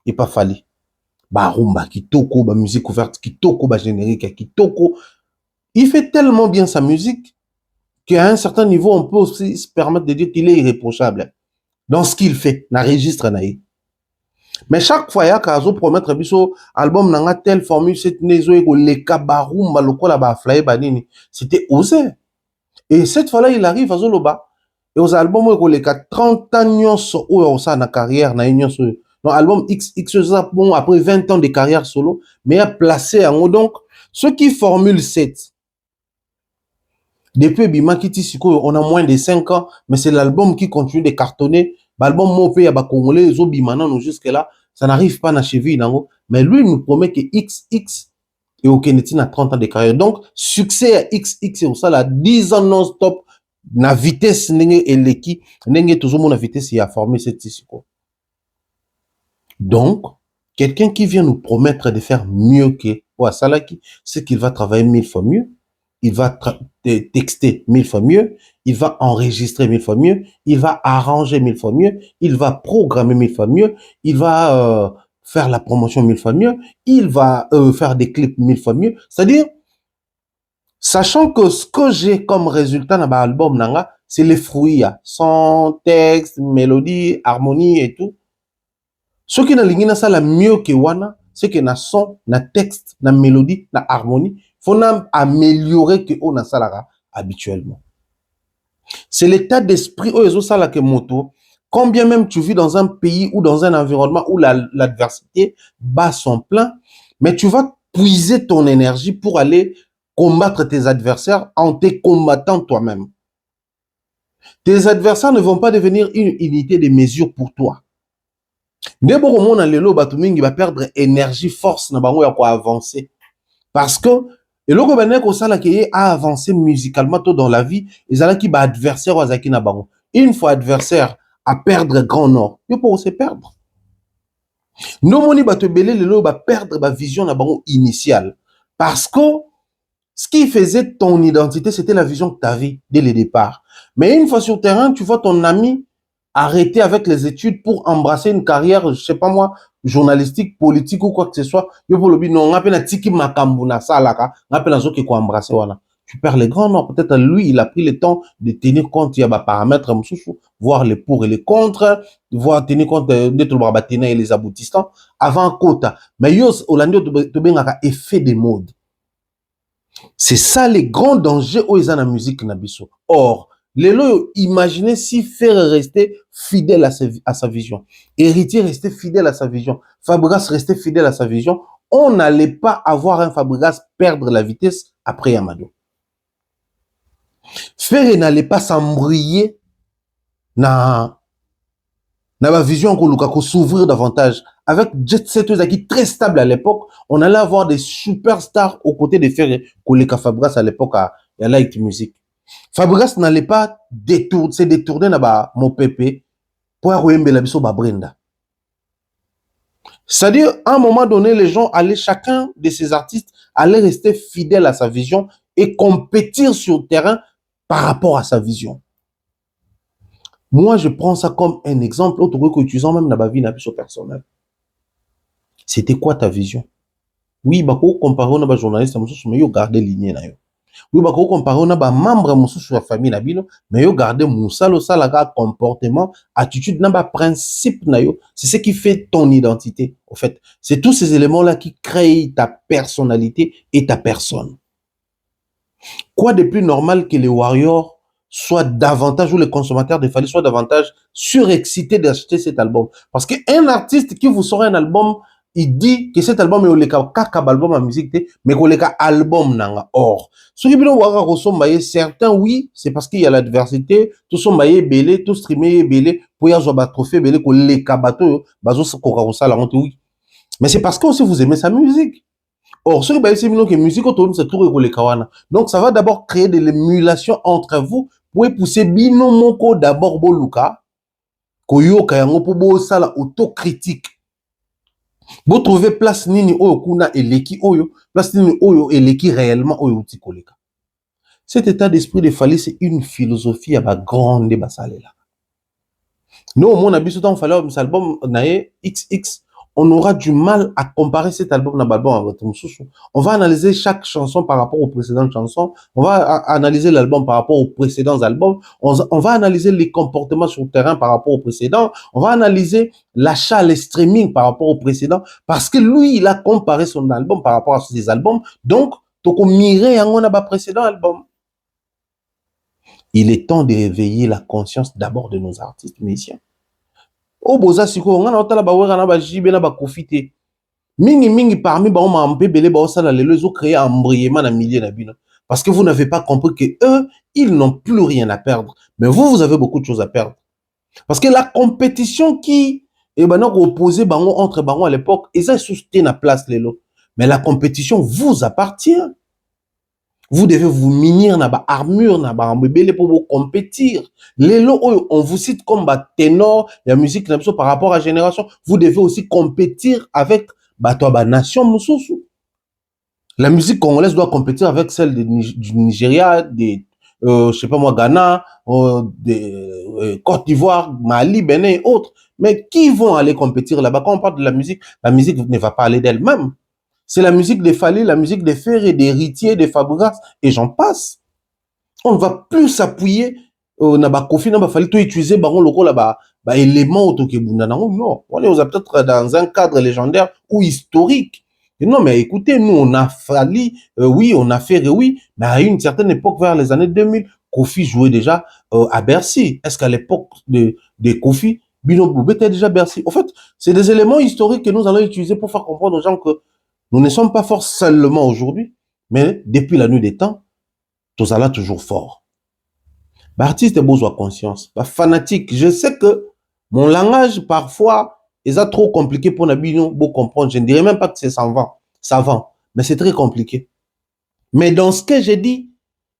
et pas Fally? Ba rumba kitoko, ba musique ouverte kitoko, ba générique kitoko. Il fait tellement bien sa musique qu'à un certain niveau, on peut aussi se permettre de dire qu'il est irréprochable dans ce qu'il fait, dans le registre. Mais chaque fois, il y a qu'à promettre un album dans telle formule, cette maison, les kabarumba, le kola ba fly banini, c'était osé. Et cette fois-là, il arrive à Zoloba. Et aux albums, il y a 30 ans, où il y a carrière, dans l'album XX, bon, après 20 ans de carrière solo, mais il a placé en haut. Donc, ceux qui formulent cette, depuis Bimakiti Siko, on a moins de 5 ans, mais c'est l'album qui continue de cartonner. L'album Mopé, Yaba Congolais, les autres Bimanan, jusque-là, ça n'arrive pas à la cheville, mais lui, il nous promet que XX et au Kennedy a 30 ans de carrière. Donc, succès à XX et ça, là, 10 ans non-stop, na vitesse, n'enge eleki, n'enge toujours mon vitesse, il a formé cette Siko. Donc, quelqu'un qui vient nous promettre de faire mieux que Salaki, c'est qu'il va travailler 1000 fois mieux. Il va texter 1000 fois mieux, il va enregistrer 1000 fois mieux, il va arranger 1000 fois mieux, il va programmer 1000 fois mieux, il va faire la promotion 1000 fois mieux, il va faire des clips 1000 fois mieux. C'est-à-dire, sachant que ce que j'ai comme résultat dans l'album nanga, c'est les fruits, son texte, mélodie, harmonie et tout. Ce qui n'a pas ça la mieux que wana, c'est que na son, na texte, na mélodie, na harmonie, faut améliorer que on a ça là habituellement. C'est l'état d'esprit où ils ça là que moto. Combien même tu vis dans un pays ou dans un environnement où l'adversité bat son plein, mais tu vas puiser ton énergie pour aller combattre tes adversaires en te combattant toi-même. Tes adversaires ne vont pas devenir une unité de mesure pour toi. Dès que mon alelo batumingi va perdre énergie, force na bango ya ko avancer parce que et le gouvernement ko sala ki a avancé musicalement tout dans la vie, ils allaient qui ba adversaire wa zaki na bango. Une fois adversaire à perdre grand nord, yo pour se perdre. No moni ba te belé lelo ba perdre ba vision na bango initiale parce que ce qui faisait ton identité, c'était la vision que tu avais dès le départ. Mais une fois sur le terrain, tu vois ton ami arrêter avec les études pour embrasser une carrière, je sais pas moi, journalistique, politique ou quoi que ce soit. Yo pour le but, non, on appelle un tiki makambuna salaka, on appelle un zoki ko embrasser voilà. Tu perds les grands noms. Peut-être lui, il a pris le temps de tenir compte, il y a des paramètres, voir les pour et les contre, voir tenir compte de tout le batina et les aboutissants avant quota. Mais yo, Orlando, tu as effet de mode. C'est ça les grands dangers où ils ont la musique nabiso. Or, les lots, imaginez si faire rester fidèle à sa vision. Héritier rester fidèle à sa vision. Fabregas rester fidèle à sa vision. On n'allait pas avoir un Fabregas perdre la vitesse après Yamado. Faire n'allait pas s'embrouiller na la vision qu'on s'ouvrir davantage. Avec Jet Set qui très stable à l'époque, on allait avoir des superstars aux côtés de Ferré, Koleka Fabregas à l'époque à Light Music. Fabregas n'allait pas se détourner na mon pépé pour avoir la biso ba Brenda. C'est-à-dire, à un moment donné, les gens allaient, chacun de ces artistes allait rester fidèle à sa vision et compétir sur le terrain par rapport à sa vision. Moi, je prends ça comme un exemple, autre que utilisant même dans ma vie, personnelle. C'était quoi ta vision? Oui, bah, comparer on a journaliste, mais yo garder ligne na yo. Oui, bah, comparer on a membre de la famille na bino, mais yo garder musalo salaga comportement, attitude na principe na yo. C'est ce qui fait ton identité. En fait, c'est tous ces éléments là qui créent ta personnalité et ta personne. Quoi de plus normal que les warriors soient davantage, ou les consommateurs de Fally soient davantage surexcités d'acheter cet album. Parce qu'un artiste qui vous sort un album, il dit que cet album est le kaka album en musique, mais que le album nanga. Or, ceux qui veulent certains, oui, c'est parce qu'il y a l'adversité, tout son maillé belé, tout streamé belé, pour y avoir un trophée belé, que les kabato, bazo kokarosa la honte, oui. Mais c'est parce que aussi vous aimez sa musique. Or, ceux qui veulent que musique autonome, c'est tout les kawana. Donc, ça va d'abord créer de l'émulation entre vous, pour pousser bino moko d'abord boluka, koyoka yango pour bo sala autocritique. Vous trouvez place nini oyo kuna eleki oyo, place nini oyo eleki réellement oyo utikoleka. Cet état d'esprit de Fally, c'est une philosophie à ma grande basalela. Nous, au moins, on a vu souvent Fally, cet album nae XX, on aura du mal à comparer cet album à l'album avec Moussoussou. On va analyser chaque chanson par rapport aux précédentes chansons. On va analyser l'album par rapport aux précédents albums. On va analyser les comportements sur le terrain par rapport aux précédents. On va analyser l'achat, les streaming par rapport aux précédents. Parce que lui, il a comparé son album par rapport à ses albums. Donc, toko mirer en a précédent album. Il est temps de réveiller la conscience d'abord de nos artistes musiciens. Oh boza siko ngana otala ba wera na ba jibe na ba profiter mingi parmi ba on m'a belé ba osala lelo zo créer embrièment na milieu na bino parce que vous n'avez pas compris que eux ils n'ont plus rien à perdre mais vous avez beaucoup de choses à perdre parce que la compétition qui est opposé bango entre bango à l'époque ils ont soutenu la place lelo mais la compétition vous appartient. Vous devez vous munir na ba armure na ba mbebele pour vous compétir. Les lots on vous cite comme ba ténor, la musique par rapport à la génération. Vous devez aussi compétir avec ba nation mususu. La musique congolaise doit compétir avec celle du Nigeria, je sais pas moi Ghana, Côte d'Ivoire, Mali, Bénin et autres. Mais qui vont aller compétir là-bas? Quand on parle de la musique ne va pas aller d'elle-même. C'est la musique des Fally, la musique des Ferré, des Héritiers, des Fabregas, et j'en passe. On ne va plus s'appuyer na ba Kofi, na ba Fally, tout utiliser baron loko là-bas, bah, élément autokebunda non. On est peut-être dans un cadre légendaire ou historique. Et non, mais écoutez, nous, on a fallu, oui, on a fait, oui, mais à une certaine époque, vers les années 2000, Kofi jouait déjà à Bercy. Est-ce qu'à l'époque de Kofi, Bino Boubé était déjà Bercy? En fait, c'est des éléments historiques que nous allons utiliser pour faire comprendre aux gens que nous ne sommes pas forts seulement aujourd'hui, mais depuis la nuit des temps, tout ça toujours fort. Bah, artiste est beau à conscience. Bah, fanatique. Je sais que mon langage, parfois, est trop compliqué pour Nabino beau comprendre. Je ne dirais même pas que c'est savant, mais c'est très compliqué. Mais dans ce que j'ai dit,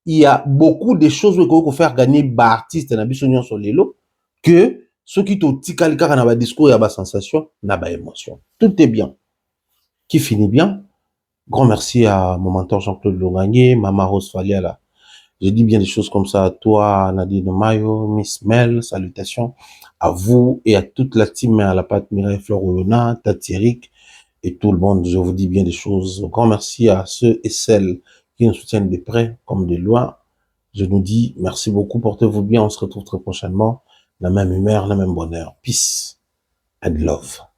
il y a beaucoup de choses que vous pouvez faire gagner par artiste Nabino sur les lots que ceux qui t'ont tika le discours et la sensation, n'a pas émotion. Tout est bien. Qui finit bien. Grand merci à mon mentor Jean-Claude Longagné, Mama Rose Faliala. J'ai dit bien des choses comme ça à toi, Nadine Mayo, Miss Mel, salutations à vous et à toute la team, à la patte Mireille Florona, Tati Eric et tout le monde. Je vous dis bien des choses. Grand merci à ceux et celles qui nous soutiennent de près comme de loin. Je nous dis merci beaucoup, portez-vous bien, on se retrouve très prochainement. La même humeur, la même bonheur. Peace and love.